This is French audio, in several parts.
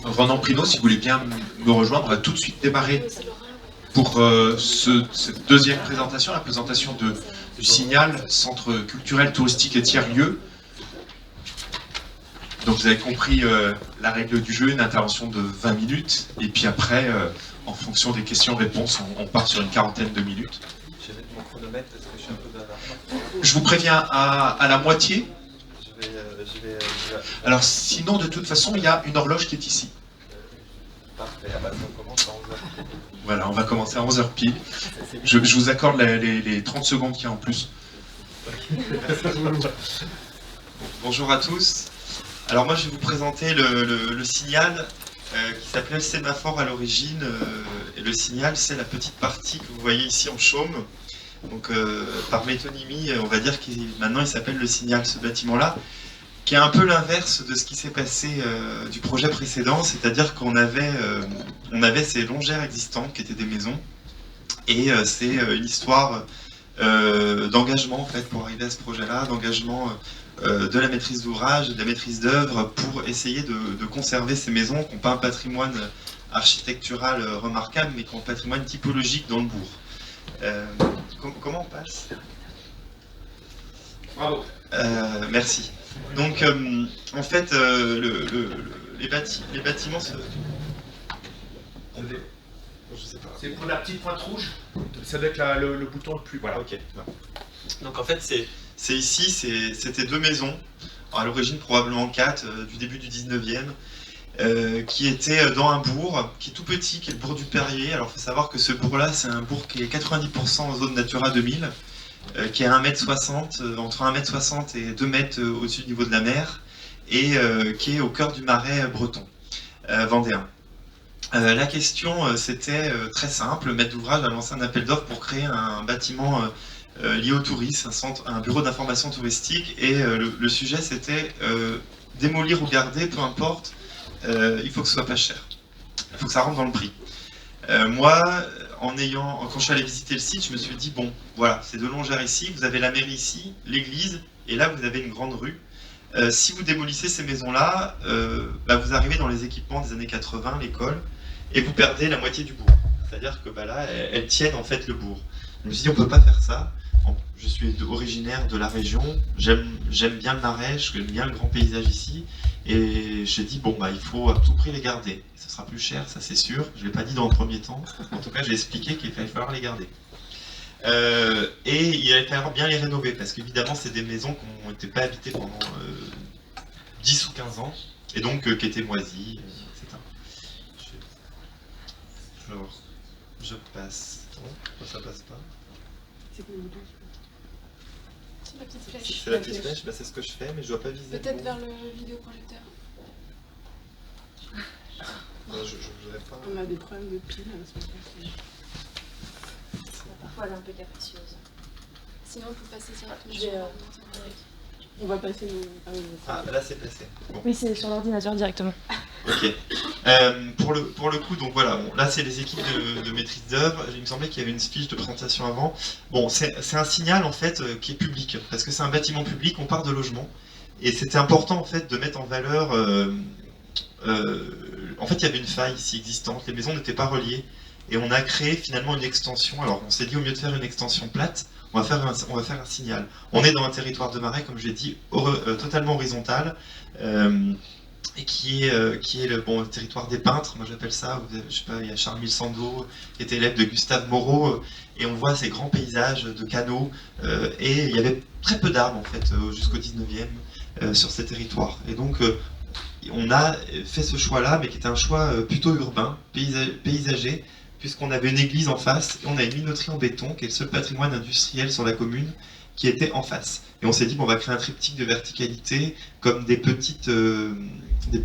Ronan Prino, si vous voulez bien me rejoindre, on va tout de suite démarrer pour cette deuxième présentation, la présentation du Signal, Centre culturel, touristique et tiers-lieux. Donc vous avez compris la règle du jeu, une intervention de 20 minutes, et puis après, en fonction des questions-réponses, on part sur une quarantaine de minutes. Je vais mettre mon chronomètre parce que je suis un peu bavard. Je vous préviens à la moitié. Je vais... Alors sinon, de toute façon, il y a une horloge qui est ici. Parfait, ah bah, on commence à 11h. Voilà, on va commencer à 11h pile. Je vous accorde les 30 secondes qu'il y a en plus. Bonjour à tous. Alors moi, je vais vous présenter le Signal qui s'appelait le sémaphore à l'origine. Et le Signal, c'est la petite partie que vous voyez ici en chaume. Donc par métonymie, on va dire qu'il maintenant il s'appelle le Signal, ce bâtiment-là, qui est un peu l'inverse de ce qui s'est passé du projet précédent, c'est-à-dire qu'on avait, ces longères existantes qui étaient des maisons, et c'est une histoire d'engagement en fait pour arriver à ce projet-là, d'engagement de la maîtrise d'ouvrage, de la maîtrise d'œuvre pour essayer de conserver ces maisons qui n'ont pas un patrimoine architectural remarquable, mais qui ont un patrimoine typologique dans le bourg. Comment on passe? Bravo. Merci. Donc, en fait, les bâtiments se... Je sais pas. C'est pour la petite pointe rouge. Ça doit être le bouton le plus... Voilà. Ok. Donc en fait, c'est ici, c'était deux maisons, à l'origine probablement 4, du début du 19e, qui étaient dans un bourg qui est tout petit, qui est le bourg du Perrier. Alors il faut savoir que ce bourg-là, c'est un bourg qui est 90% en zone Natura 2000, qui est à 1,60 m, entre 1,60 m et 2 mètres au-dessus du niveau de la mer, et qui est au cœur du Marais breton, vendéen. La question, c'était très simple. Le maître d'ouvrage a lancé un appel d'offres pour créer un bâtiment lié au tourisme, un bureau d'information touristique, et le sujet c'était démolir ou garder, peu importe, il faut que ce soit pas cher. Il faut que ça rentre dans le prix. Moi, quand je suis allé visiter le site, je me suis dit, bon, voilà, c'est de longères ici, vous avez la mairie ici, l'église, et là vous avez une grande rue. Si vous démolissez ces maisons-là, vous arrivez dans les équipements des années 80, l'école, et vous perdez la moitié du bourg. C'est-à-dire que là, elles tiennent en fait le bourg. Je me suis dit, on ne peut pas faire ça. Je suis originaire de la région, j'aime bien le Marais, j'aime bien le grand paysage ici, et j'ai dit, bon, il faut à tout prix les garder. Ce sera plus cher, ça c'est sûr, je ne l'ai pas dit dans le premier temps, en tout cas j'ai expliqué qu'il allait falloir les garder. Et il allait falloir bien les rénover, parce qu'évidemment c'est des maisons qui n'ont pas habitées pendant 10 ou 15 ans, et donc qui étaient moisies, etc. Je passe. Non, ça passe pas. C'est la petite flèche. C'est la petite flèche, c'est ce que je fais, mais je dois pas viser. Peut-être vers le vidéoprojecteur. Je voudrais pas. On a des problèmes de pile à ce moment-là. Parfois elle est un peu capricieuse. Sinon on peut passer directement sur l'ordinateur. On va passer nos... Ah, là c'est passé. Bon. Oui, c'est sur l'ordinateur directement. Ok. Pour le coup, donc voilà, bon, là c'est les équipes de maîtrise d'œuvre. Il me semblait qu'il y avait une fiche de présentation avant. Bon, c'est un signal en fait qui est public, parce que c'est un bâtiment public, on part de logement. Et c'était important en fait de mettre en valeur... en fait, il y avait une faille ici existante, les maisons n'étaient pas reliées. Et on a créé finalement une extension. Alors on s'est dit, au lieu de faire une extension plate, on va faire un signal. On est dans un territoire de marais, comme je l'ai dit, totalement horizontal, et qui est le territoire des peintres, moi j'appelle ça. Je sais pas, il y a Charles Milsando, qui était élève de Gustave Moreau, et on voit ces grands paysages de canaux, et il y avait très peu d'arbres en fait, jusqu'au 19e, sur ces territoires. Et donc on a fait ce choix-là, mais qui était un choix plutôt urbain, paysager, puisqu'on avait une église en face, et on a une minoterie en béton, qui est le seul patrimoine industriel sur la commune, qui était en face. Et on s'est dit, on va créer un triptyque de verticalité, comme des petits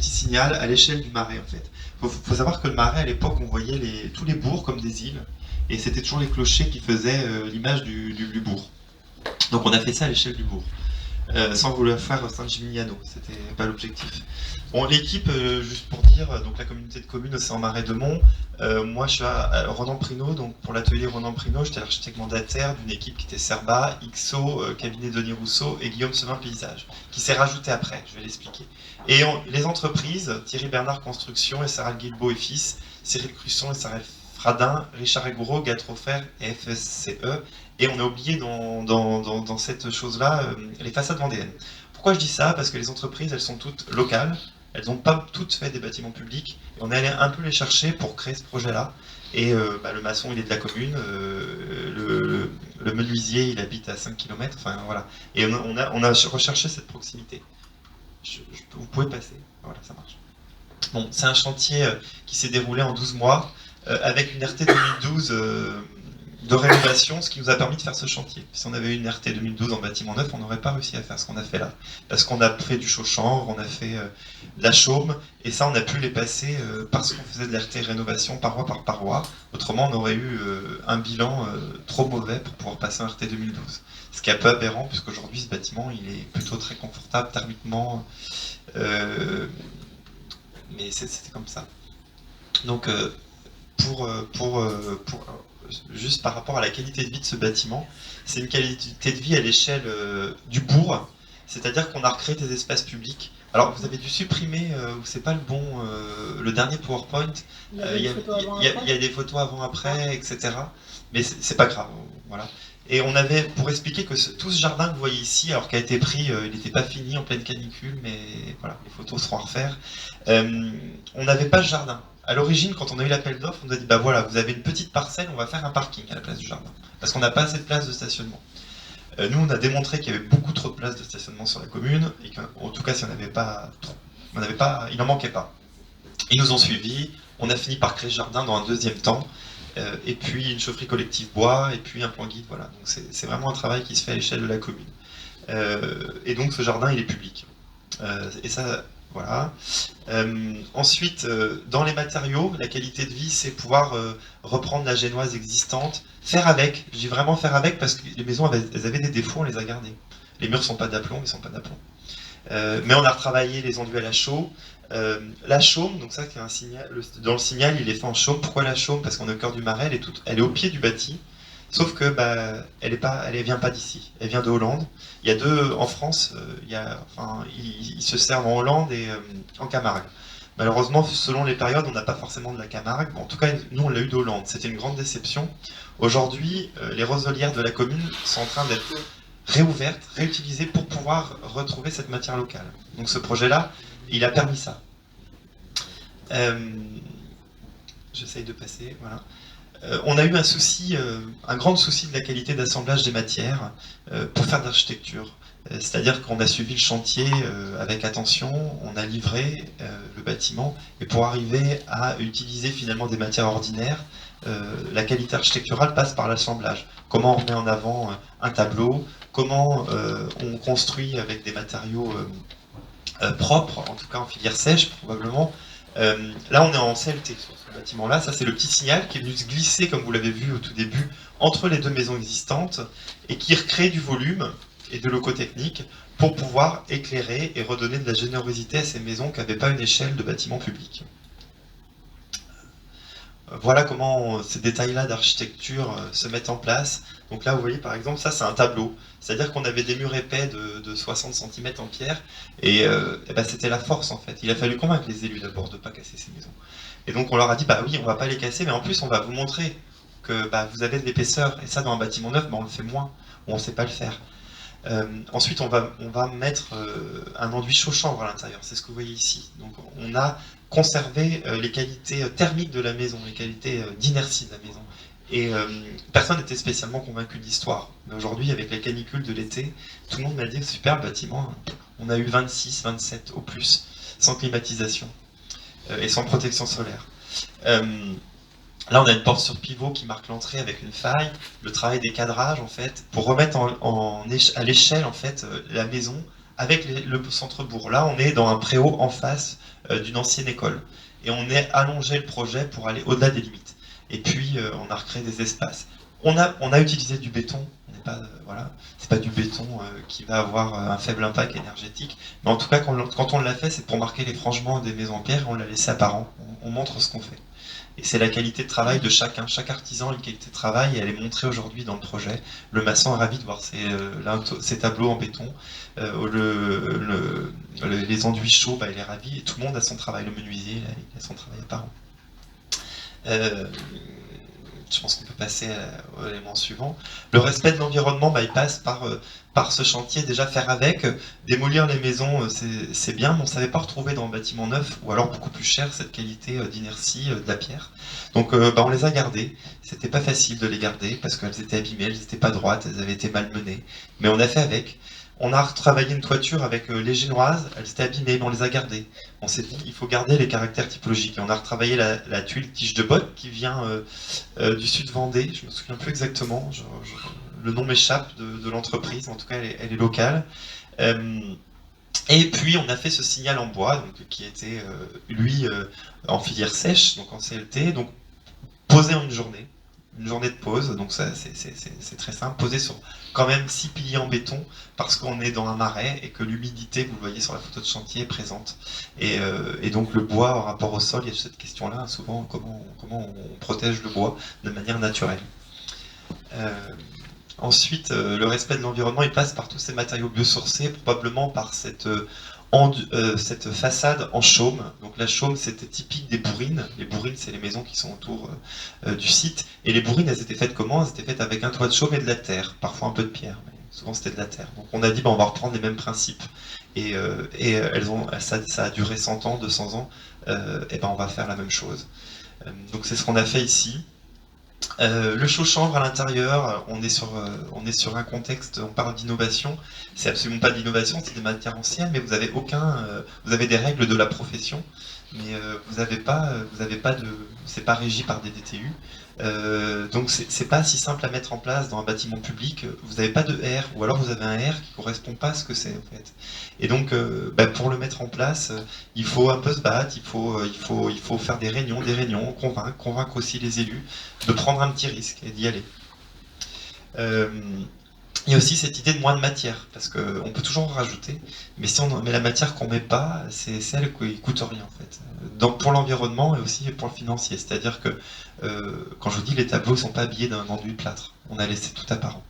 signaux à l'échelle du Marais, en fait. Faut savoir que le Marais, à l'époque, on voyait tous les bourgs comme des îles, et c'était toujours les clochers qui faisaient l'image du bourg. Donc on a fait ça à l'échelle du bourg. sans vouloir faire Saint-Gimignano, c'était pas l'objectif. Bon, l'équipe, juste pour dire, donc la communauté de communes Océan Marais de Mont, moi je suis à Ronan Prino, donc pour l'atelier Ronan Prino, j'étais l'architecte mandataire d'une équipe qui était Serba, XO, cabinet Denis Rousseau et Guillaume Sevin Paysage, qui s'est rajouté après, je vais l'expliquer. Et les entreprises, Thierry Bernard Construction et Sarah Guilbeault et Fils, Cyril Crusson et Sarah Fradin, Richard Egouro, Gatrofer et FSCE, et on a oublié dans cette chose-là les façades vendéennes. Pourquoi je dis ça? Parce que les entreprises, elles sont toutes locales, elles n'ont pas toutes fait des bâtiments publics, et on est allé un peu les chercher pour créer ce projet-là. Et le maçon, il est de la commune, le menuisier, il habite à 5 km, enfin voilà. Et on a recherché cette proximité. Vous pouvez passer, voilà, ça marche. Bon, c'est un chantier qui s'est déroulé en 12 mois, avec une RT 2012 de rénovation, ce qui nous a permis de faire ce chantier. Si on avait eu une RT 2012 en bâtiment neuf, on n'aurait pas réussi à faire ce qu'on a fait là. Parce qu'on a fait du chaud-chanvre, on a fait de la chaume, et ça on a pu les passer parce qu'on faisait de l'RT rénovation paroi par paroi. Autrement on aurait eu un bilan trop mauvais pour pouvoir passer un RT 2012. Ce qui est un peu aberrant, puisqu'aujourd'hui ce bâtiment il est plutôt très confortable thermiquement, mais c'était comme ça. Donc juste par rapport à la qualité de vie de ce bâtiment, c'est une qualité de vie à l'échelle du bourg, c'est-à-dire qu'on a recréé des espaces publics. Alors vous avez dû supprimer, ou c'est pas le dernier PowerPoint, il y a des photos avant-après, etc. Mais c'est pas grave, voilà. Et on avait, pour expliquer que tout ce jardin que vous voyez ici, alors qu'il a été pris, il n'était pas fini en pleine canicule, mais voilà, les photos seront à refaire, on n'avait pas ce jardin. À l'origine, quand on a eu l'appel d'offres, on nous a dit bah voilà, vous avez une petite parcelle, on va faire un parking à la place du jardin. Parce qu'on n'a pas assez de place de stationnement. Nous, on a démontré qu'il y avait beaucoup trop de places de stationnement sur la commune, et qu'en tout cas, si on n'avait pas trop, il n'en manquait pas. Ils nous ont suivis, on a fini par créer ce jardin dans un deuxième temps, et puis une chaufferie collective bois, et puis un plan guide, voilà. Donc c'est vraiment un travail qui se fait à l'échelle de la commune. Et donc ce jardin, il est public. Et ça, voilà. Ensuite, dans les matériaux, la qualité de vie, c'est pouvoir reprendre la génoise existante, faire avec. Je dis vraiment faire avec parce que les maisons, elles avaient des défauts, on les a gardées. Les murs sont pas d'aplomb, ils sont pas d'aplomb. Mais on a retravaillé les enduits à la chaux. La chaume, donc ça, c'est un signal. Dans le signal, il est fait en chaume. Pourquoi la chaume? Parce qu'on est au cœur du marais, elle est au pied du bâti. Sauf que elle vient pas d'ici, elle vient de Hollande. Il y a deux en France, ils se servent en Hollande et en Camargue. Malheureusement, selon les périodes, on n'a pas forcément de la Camargue. Bon, en tout cas, nous, on l'a eu d'Hollande. C'était une grande déception. Aujourd'hui, les roselières de la commune sont en train d'être réouvertes, réutilisées pour pouvoir retrouver cette matière locale. Donc ce projet-là, il a permis ça. J'essaye de passer, voilà. On a eu un souci, un grand souci de la qualité d'assemblage des matières pour faire de l'architecture. C'est-à-dire qu'on a suivi le chantier avec attention, on a livré le bâtiment, et pour arriver à utiliser finalement des matières ordinaires, la qualité architecturale passe par l'assemblage. Comment on met en avant un tableau, comment on construit avec des matériaux propres, en tout cas en filière sèche probablement. Là on est en CLT sur ce bâtiment-là, ça c'est le petit signal qui est venu se glisser, comme vous l'avez vu au tout début, entre les deux maisons existantes, et qui recrée du volume et de locaux techniques pour pouvoir éclairer et redonner de la générosité à ces maisons qui n'avaient pas une échelle de bâtiment public. Voilà comment ces détails-là d'architecture se mettent en place. Donc là, vous voyez, par exemple, ça c'est un tableau. C'est-à-dire qu'on avait des murs épais de 60 cm en pierre, et c'était la force en fait. Il a fallu convaincre les élus d'abord de ne pas casser ces maisons. Et donc on leur a dit, bah oui, on va pas les casser, mais en plus on va vous montrer que vous avez de l'épaisseur, et ça dans un bâtiment neuf, on le fait moins, ou on ne sait pas le faire. Ensuite, on va mettre un enduit chaud-chanvre à l'intérieur, c'est ce que vous voyez ici. Donc on a conservé les qualités thermiques de la maison, les qualités d'inertie de la maison. Et personne n'était spécialement convaincu de l'histoire. Mais aujourd'hui, avec la canicule de l'été, tout le monde m'a dit super le bâtiment. On a eu 26, 27 au plus, sans climatisation et sans protection solaire. Là, on a une porte sur pivot qui marque l'entrée avec une faille, le travail des cadrages en fait, pour remettre à l'échelle en fait la maison avec le centre-bourg. Là, on est dans un préau en face d'une ancienne école, et on est allongé le projet pour aller au-delà des limites. Et puis, on a recréé des espaces. On a utilisé du béton, voilà, c'est pas du béton qui va avoir un faible impact énergétique, mais en tout cas quand on l'a fait, c'est pour marquer les frangements des maisons en pierre, et on l'a laissé apparent, on montre ce qu'on fait. Et c'est la qualité de travail de chacun, chaque artisan a une qualité de travail, et elle est montrée aujourd'hui dans le projet. Le maçon est ravi de voir ces tableaux en béton, les enduits chauds, il est ravi, et tout le monde a son travail, le menuisier il a son travail apparent. Je pense qu'on peut passer à l'élément suivant. Le respect de l'environnement, il passe par ce chantier, déjà faire avec. Démolir les maisons, c'est bien, mais on ne savait pas retrouver dans le bâtiment neuf, ou alors beaucoup plus cher, cette qualité d'inertie de la pierre. Donc on les a gardées. C'était pas facile de les garder, parce qu'elles étaient abîmées, elles n'étaient pas droites, elles avaient été malmenées. Mais on a fait avec. On a retravaillé une toiture avec les génoises, elles étaient abîmées, mais on les a gardées. On s'est dit, il faut garder les caractères typologiques. Et on a retravaillé la tuile tige de botte qui vient du sud Vendée, je me souviens plus exactement, le nom m'échappe de l'entreprise, en tout cas elle est locale. Et puis on a fait ce signal en bois, donc, qui était lui en filière sèche, donc en CLT, donc posé en une journée de pause, donc ça c'est très simple, posé sur quand même 6 piliers en béton, parce qu'on est dans un marais et que l'humidité, vous le voyez sur la photo de chantier, est présente. Et donc le bois en rapport au sol, il y a cette question-là, souvent comment on protège le bois de manière naturelle. Ensuite, le respect de l'environnement, il passe par tous ces matériaux biosourcés, probablement par cette façade en chaume. Donc la chaume, c'était typique des bourrines. Les bourrines, c'est les maisons qui sont autour du site. Et les bourrines, elles étaient faites comment? Elles étaient faites avec un toit de chaume et de la terre, parfois un peu de pierre, mais souvent c'était de la terre. Donc on a dit, on va reprendre les mêmes principes. Et ça a duré 100 ans, 200 ans, et on va faire la même chose. Donc c'est ce qu'on a fait ici. Le chaud-chambre à l'intérieur, on est sur un contexte, on parle d'innovation, c'est absolument pas d'innovation, c'est des matières anciennes, mais vous avez des règles de la profession, mais c'est pas régi par des DTU, donc c'est pas si simple à mettre en place dans un bâtiment public. Vous n'avez pas de R, ou alors vous avez un R qui correspond pas à ce que c'est en fait. Et donc pour le mettre en place, il faut un peu se battre, il faut faire des réunions, convaincre aussi les élus de prendre un petit risque et d'y aller. Il y a aussi cette idée de moins de matière, parce qu'on peut toujours en rajouter, mais la matière qu'on met pas, c'est celle qui coûte rien en fait. Pour l'environnement et aussi pour le financier, c'est-à-dire que quand je vous dis les tableaux ne sont pas habillés d'un enduit plâtre, on a laissé tout apparent.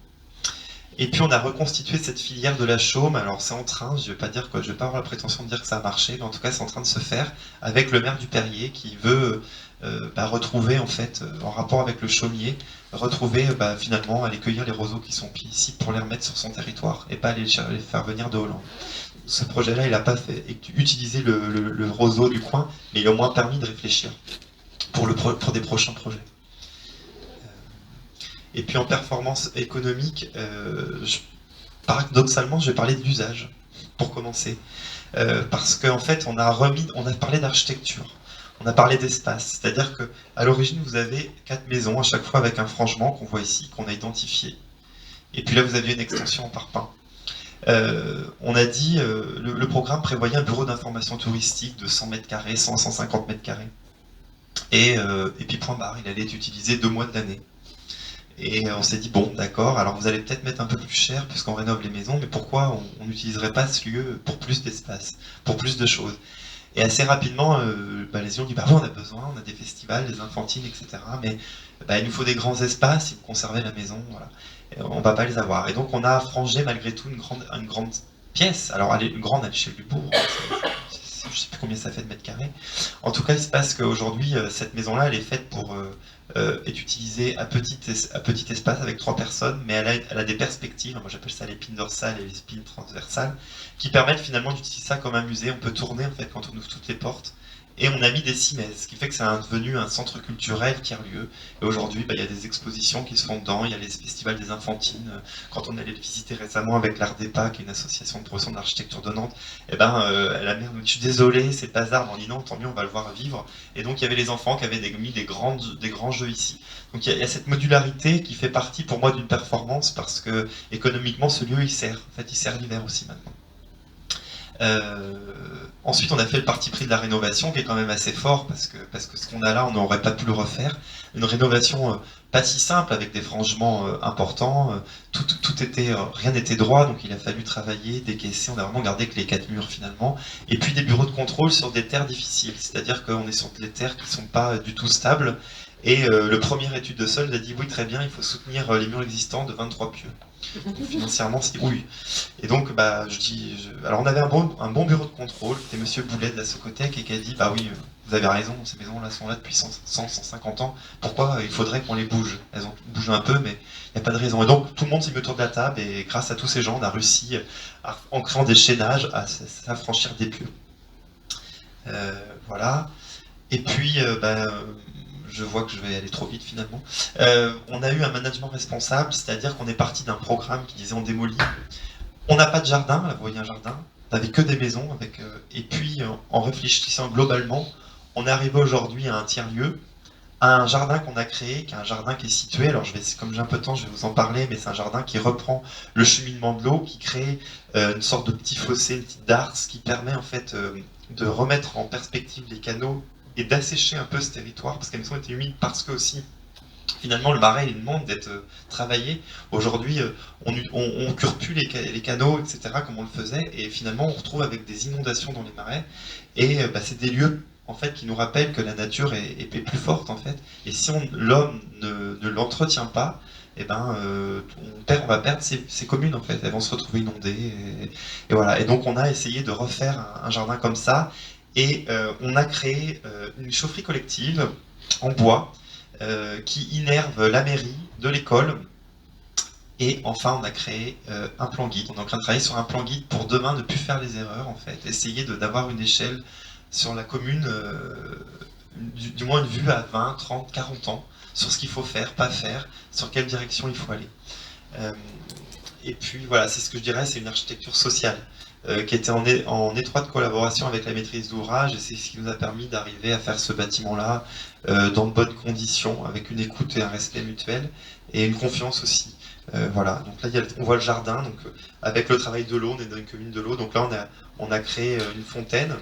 Et puis on a reconstitué cette filière de la chaume, alors c'est en train, je vais pas avoir la prétention de dire que ça a marché, mais en tout cas c'est en train de se faire avec le maire du Perrier qui veut retrouver en fait, en rapport avec le chaumier, retrouver finalement aller cueillir les roseaux qui sont pris ici pour les remettre sur son territoire et pas aller les faire venir de Hollande. Ce projet-là, il n'a pas fait utiliser le roseau du coin, mais il a au moins permis de réfléchir pour des prochains projets. Et puis en performance économique, paradoxalement, je vais parler de l'usage, pour commencer. Parce qu'en fait, on a parlé d'architecture, on a parlé d'espace, c'est-à-dire qu'à l'origine, vous avez 4 maisons, à chaque fois avec un frangement qu'on voit ici, qu'on a identifié. Et puis là, vous aviez une extension en parpaing. On a dit, le programme prévoyait un bureau d'information touristique de 100 mètres carrés, 150 mètres carrés. Et puis point barre, il allait être utilisé 2 mois de l'année. Et on s'est dit, bon, d'accord, alors vous allez peut-être mettre un peu plus cher puisqu'on rénove les maisons, mais pourquoi on n'utiliserait pas ce lieu pour plus d'espace, pour plus de choses? Et assez rapidement, les gens ont dit, oui, on a besoin, on a des festivals, des infantines, etc. Mais il nous faut des grands espaces, si vous conservez la maison, voilà. Et on ne va pas les avoir. Et donc on a frangé malgré tout une grande pièce, alors une grande à l'échelle du bourg, je ne sais plus combien ça fait de mètres carrés. En tout cas, il se passe qu'aujourd'hui, cette maison-là, elle est faite pour être utilisée à petit espace avec 3 personnes, mais elle a des perspectives, moi j'appelle ça les pines dorsales et les spines transversales, qui permettent finalement d'utiliser ça comme un musée. On peut tourner en fait quand on ouvre toutes les portes. Et on a mis des cimaises, ce qui fait que c'est devenu un centre culturel tiers-lieu. Et aujourd'hui, il y a des expositions qui se font dedans, il y a les festivals des Infantines. Quand on allait le visiter récemment avec l'Ardepa, qui est une association de promotion de l'architecture de Nantes, la mère nous dit, je suis désolé, c'est pas hasard. On dit non, tant mieux, on va le voir vivre. Et donc il y avait les enfants qui avaient mis des grands jeux ici. Donc il y a cette modularité qui fait partie pour moi d'une performance, parce que économiquement, ce lieu, il sert. En fait, il sert l'hiver aussi maintenant. Ensuite, on a fait le parti pris de la rénovation, qui est quand même assez fort, parce que ce qu'on a là, on n'aurait pas pu le refaire. Une rénovation pas si simple, avec des frangements importants. Rien n'était droit, donc il a fallu travailler, décaisser. On a vraiment gardé que les 4 murs finalement. Et puis des bureaux de contrôle sur des terres difficiles, c'est-à-dire qu'on est sur des terres qui ne sont pas du tout stables. Et le premier étude de sol a dit oui, très bien, il faut soutenir les murs existants de 23 pieux. Donc, financièrement, c'est oui. Et donc, alors on avait un bon bureau de contrôle, c'était Monsieur Boulet de la Socotec, et qui a dit bah oui, vous avez raison, ces maisons-là sont là depuis 150 ans. Pourquoi il faudrait qu'on les bouge? Elles ont bougé un peu, mais il n'y a pas de raison. Et donc tout le monde s'est mis autour de la table, et grâce à tous ces gens, on a réussi, en créant des chaînages, à s'affranchir des pieux. Voilà. Et puis, je vois que je vais aller trop vite finalement. On a eu un management responsable, c'est-à-dire qu'on est parti d'un programme qui disait on démolit. On n'a pas de jardin, là vous voyez un jardin, on n'avait que des maisons, et puis en réfléchissant globalement, on est arrivé aujourd'hui à un tiers-lieu, à un jardin qu'on a créé, qui est un jardin qui est situé, alors comme j'ai un peu de temps, je vais vous en parler, mais c'est un jardin qui reprend le cheminement de l'eau, qui crée une sorte de petit fossé, une petite darse, qui permet en fait de remettre en perspective les canaux et d'assécher un peu ce territoire, parce qu'elles maison était humide, parce que aussi, finalement, le marais, il demande d'être travaillé. Aujourd'hui, on cure plus les canaux, etc., comme on le faisait, et finalement, on retrouve avec des inondations dans les marais, et c'est des lieux, en fait, qui nous rappellent que la nature est plus forte, en fait, et si l'homme ne l'entretient pas, on va perdre ces communes, en fait, elles vont se retrouver inondées, et voilà. Et donc, on a essayé de refaire un jardin comme ça, et on a créé une chaufferie collective en bois qui innerve la mairie de l'école. Et enfin, on a créé un plan guide. On est en train de travailler sur un plan guide pour demain ne plus faire les erreurs, en fait. Essayer d'avoir une échelle sur la commune, du moins une vue à 20, 30, 40 ans, sur ce qu'il faut faire, pas faire, sur quelle direction il faut aller. Et puis voilà, c'est ce que je dirais, c'est une architecture sociale. Qui était en étroite collaboration avec la maîtrise d'ouvrage, et c'est ce qui nous a permis d'arriver à faire ce bâtiment-là dans de bonnes conditions, avec une écoute et un respect mutuel, et une confiance aussi. Voilà, donc là on voit le jardin, donc avec le travail de l'eau, on est dans une commune de l'eau, donc là on a créé une fontaine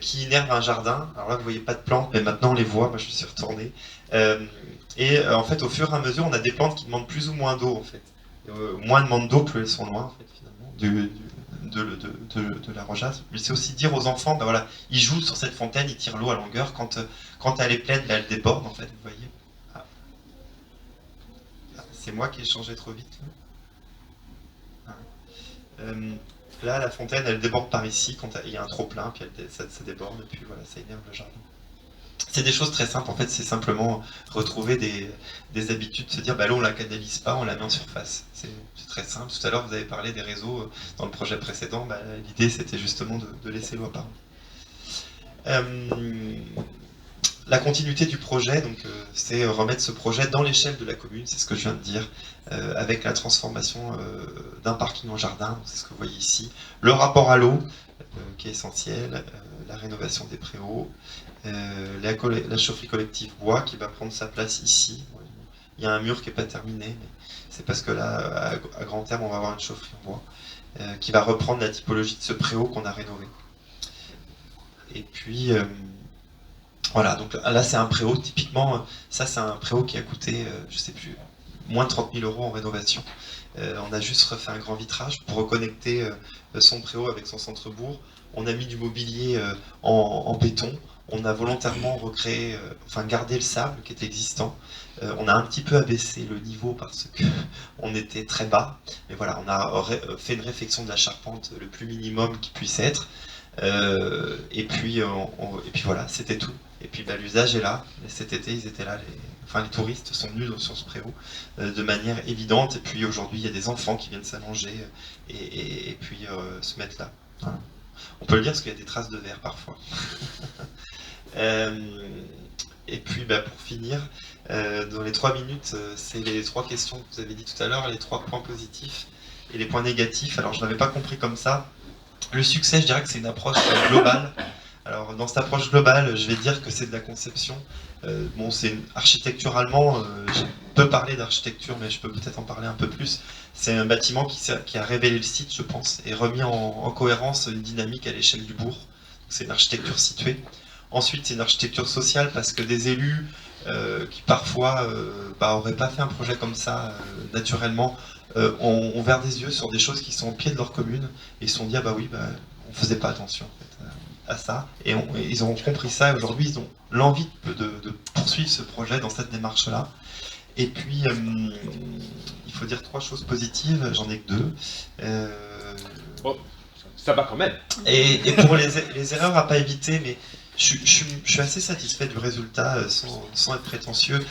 qui innerve un jardin. Alors là vous voyez pas de plantes, mais maintenant on les voit, moi je suis retourné. En fait au fur et à mesure on a des plantes qui demandent plus ou moins d'eau en fait. Moins demandent d'eau, plus elles sont loin en fait finalement de la rojasse. Mais c'est aussi dire aux enfants, voilà, ils jouent sur cette fontaine, ils tirent l'eau à longueur, quand elle est pleine, elle déborde en fait, vous voyez. C'est moi qui ai changé trop vite. Là, la fontaine, elle déborde par ici, quand il y a un trop plein, puis ça déborde, et puis voilà, ça énerve le jardin. C'est des choses très simples, en fait, c'est simplement retrouver des habitudes, se dire, l'eau on la canalise pas, on la met en surface. C'est très simple. Tout à l'heure, vous avez parlé des réseaux dans le projet précédent, l'idée c'était justement de laisser l'eau apparente. La continuité du projet, donc, c'est remettre ce projet dans l'échelle de la commune, c'est ce que je viens de dire, avec la transformation d'un parking en jardin, c'est ce que vous voyez ici, le rapport à l'eau, qui est essentiel, la rénovation des préaux, la chaufferie collective bois qui va prendre sa place ici. Il y a un mur qui n'est pas terminé, mais c'est parce que là, à grand terme, on va avoir une chaufferie en bois qui va reprendre la typologie de ce préau qu'on a rénové. Et puis, voilà, donc là c'est un préau, typiquement, ça c'est un préau qui a coûté, je sais plus, moins de 30 000 € en rénovation. On a juste refait un grand vitrage pour reconnecter son préau avec son centre-bourg. On a mis du mobilier en béton. On a volontairement recréé, gardé le sable qui était existant. On a un petit peu abaissé le niveau parce qu'on était très bas. Mais voilà, on a fait une réfection de la charpente le plus minimum qui puisse être. Et puis voilà, c'était tout. Et puis l'usage est là. Et cet été, ils étaient là. Les touristes sont venus sur ce préau de manière évidente. Et puis aujourd'hui, il y a des enfants qui viennent s'allonger et puis se mettre là. Voilà. On peut le dire parce qu'il y a des traces de verre parfois. Et puis pour finir, dans les 3 minutes, c'est les 3 questions que vous avez dit tout à l'heure, les 3 points positifs et les points négatifs. Alors je n'avais pas compris comme ça. Le succès, je dirais que c'est une approche globale Alors, dans cette approche globale, je vais dire que c'est de la conception. Bon, c'est architecturalement, je peux parler d'architecture, mais je peux peut-être en parler un peu plus. C'est un bâtiment qui a révélé le site, je pense, et remis en cohérence une dynamique à l'échelle du bourg. C'est une architecture située. Ensuite, c'est une architecture sociale parce que des élus qui parfois auraient pas fait un projet comme ça naturellement, ont ouvert des yeux sur des choses qui sont au pied de leur commune et se sont dit ah bah oui, on faisait pas attention en fait, à ça, et ils ont compris ça, et aujourd'hui ils ont l'envie de poursuivre ce projet dans cette démarche là. Et puis il faut dire 3 choses positives, j'en ai que 2. Bon, ça va quand même. Et pour les erreurs à pas éviter, mais je suis assez satisfait du résultat sans être prétentieux.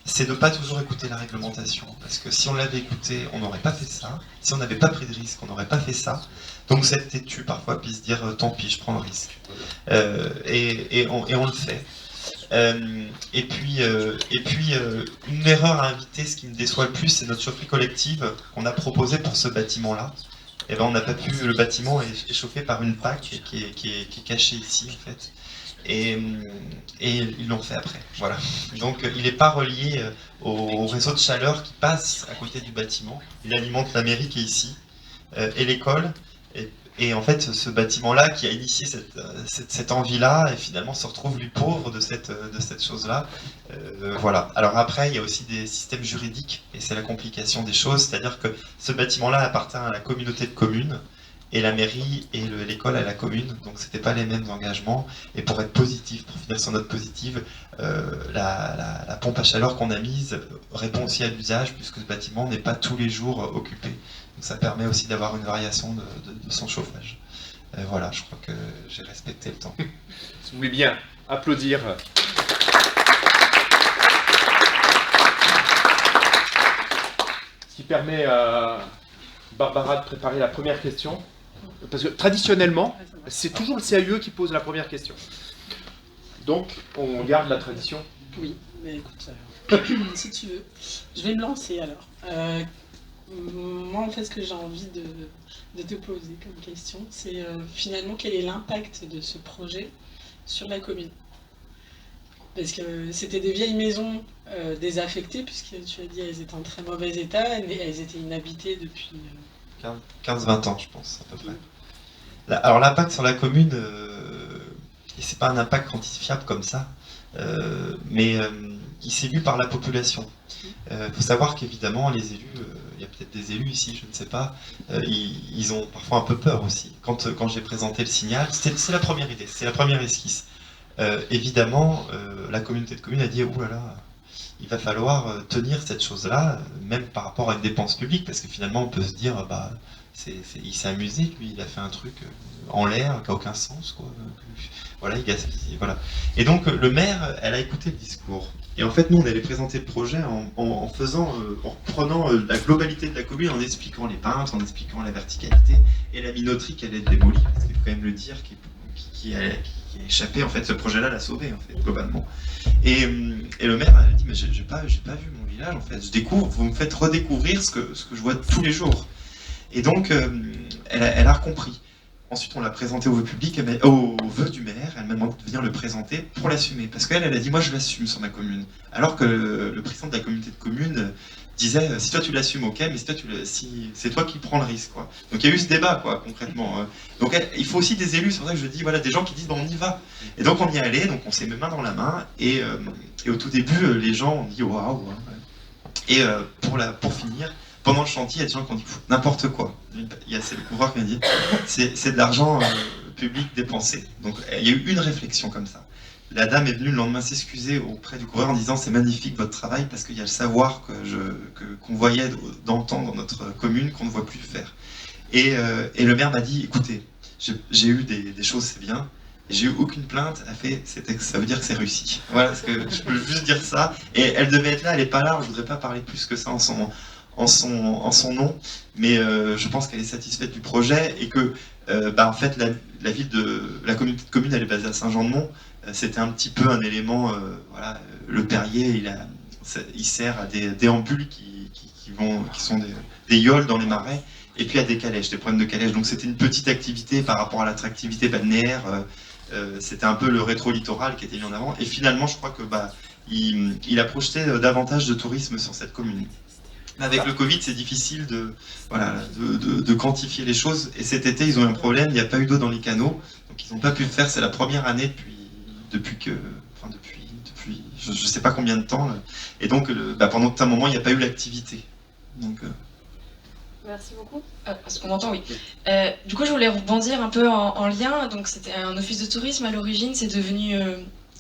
C'est de ne pas toujours écouter la réglementation, parce que si on l'avait écouté, on n'aurait pas fait ça. Si on n'avait pas pris de risque, on n'aurait pas fait ça. Donc c'est têtu parfois, puis se dire tant pis, je prends le risque. Et on le fait. Et puis une erreur à inviter, ce qui me déçoit le plus, c'est notre chaufferie collective qu'on a proposée pour ce bâtiment-là. Et ben on n'a pas pu, le bâtiment est chauffé par une PAC qui est cachée ici en fait. Et ils l'ont fait après, voilà. Donc il n'est pas relié au réseau de chaleur qui passe à côté du bâtiment. Il alimente la mairie qui est ici, et l'école. Et en fait, ce bâtiment-là qui a initié cette envie-là, et finalement se retrouve lui pauvre de cette chose-là. Voilà. Alors après, il y a aussi des systèmes juridiques, et c'est la complication des choses, c'est-à-dire que ce bâtiment-là appartient à la communauté de communes, et la mairie et l'école à la commune, donc c'était pas les mêmes engagements. Et pour être positif, pour finir sur note positive, la pompe à chaleur qu'on a mise répond aussi à l'usage, puisque ce bâtiment n'est pas tous les jours occupé. Donc ça permet aussi d'avoir une variation de son chauffage. Voilà, je crois que j'ai respecté le temps. Si vous voulez bien applaudir. Ce qui permet à Barbara de préparer la première question. Parce que traditionnellement, c'est toujours le CAUE qui pose la première question. Donc, on garde la tradition. Oui, mais écoute, si tu veux, je vais me lancer alors. Moi, en fait, ce que j'ai envie de te poser comme question, c'est finalement quel est l'impact de ce projet sur la commune? Parce que c'était des vieilles maisons désaffectées, puisque tu as dit qu'elles étaient en très mauvais état, et elles étaient inhabitées depuis... 15-20 ans, je pense, à peu près. Alors l'impact sur la commune, et c'est pas un impact quantifiable comme ça, mais il s'est vu par la population. Faut savoir qu'évidemment, les élus, il y a peut-être des élus ici, je ne sais pas, ils ont parfois un peu peur aussi. Quand j'ai présenté le signal, c'est la première idée, c'est la première esquisse. Évidemment, la communauté de communes a dit « Ouh là là, il va falloir tenir cette chose-là, même par rapport à une dépense publique, parce que finalement on peut se dire, il s'est amusé, lui, il a fait un truc en l'air, qui n'a aucun sens, quoi. Voilà, il gaspille, voilà. Et donc le maire, elle a écouté le discours. Et en fait, nous, on allait présenter le projet en prenant la globalité de la commune, en expliquant les peintres, en expliquant la verticalité, et la minoterie qu'elle est démolie, parce qu'il faut quand même le dire, qui a échappé, en fait, ce projet-là l'a sauvé, en fait, globalement. Et le maire a dit, mais j'ai pas vu mon village, en fait, je découvre, vous me faites redécouvrir ce que je vois tous les jours. Et donc, elle a compris. Ensuite, on l'a présenté au vœu public, au vœu du maire, elle m'a demandé de venir le présenter pour l'assumer. Parce qu'elle a dit, moi je l'assume sur ma commune. Alors que le président de la communauté de communes disait, si toi tu l'assumes, ok, mais si c'est toi qui prends le risque, quoi. Donc il y a eu ce débat, quoi, concrètement. Donc il faut aussi des élus, c'est pour ça que je dis, voilà, des gens qui disent, on y va. Et donc on y est allé, donc on s'est mis main dans la main, et au tout début, les gens ont dit, waouh. Et pour finir, pendant le chantier, il y a des gens qui ont dit n'importe quoi. C'est le couvreur qui m'a dit c'est de l'argent public dépensé. Donc il y a eu une réflexion comme ça. La dame est venue le lendemain s'excuser auprès du couvreur en disant c'est magnifique votre travail parce qu'il y a le savoir qu'on voyait d'antan dans notre commune qu'on ne voit plus faire. Et le maire m'a dit écoutez, j'ai eu des choses, c'est bien. J'ai eu aucune plainte, ça veut dire que c'est réussi. Voilà, parce que je peux juste dire ça. Et elle devait être là, elle n'est pas là, je voudrais pas parler plus que ça en son nom, mais je pense qu'elle est satisfaite du projet et que en fait la communauté de communes elle est basée à Saint-Jean-de-Mont, c'était un petit peu un élément, voilà, le Perrier il sert à des déambules qui sont des yoles dans les marais, Et puis il y a des calèches, des problèmes de calèches. Donc c'était une petite activité par rapport à l'attractivité balnéaire. C'était un peu le rétro-littoral qui était mis en avant. Et finalement, je crois que il a projeté davantage de tourisme sur cette commune. Mais avec le Covid, c'est difficile de quantifier les choses. Et cet été, ils ont eu un problème, il n'y a pas eu d'eau dans les canaux. Donc ils n'ont pas pu le faire. C'est la première année depuis je ne sais pas combien de temps. Là. Et donc pendant un moment, il n'y a pas eu l'activité. Donc, Merci beaucoup. Parce qu'on m'entend, oui. Du coup, je voulais rebondir un peu en lien. Donc, c'était un office de tourisme à l'origine. C'est devenu.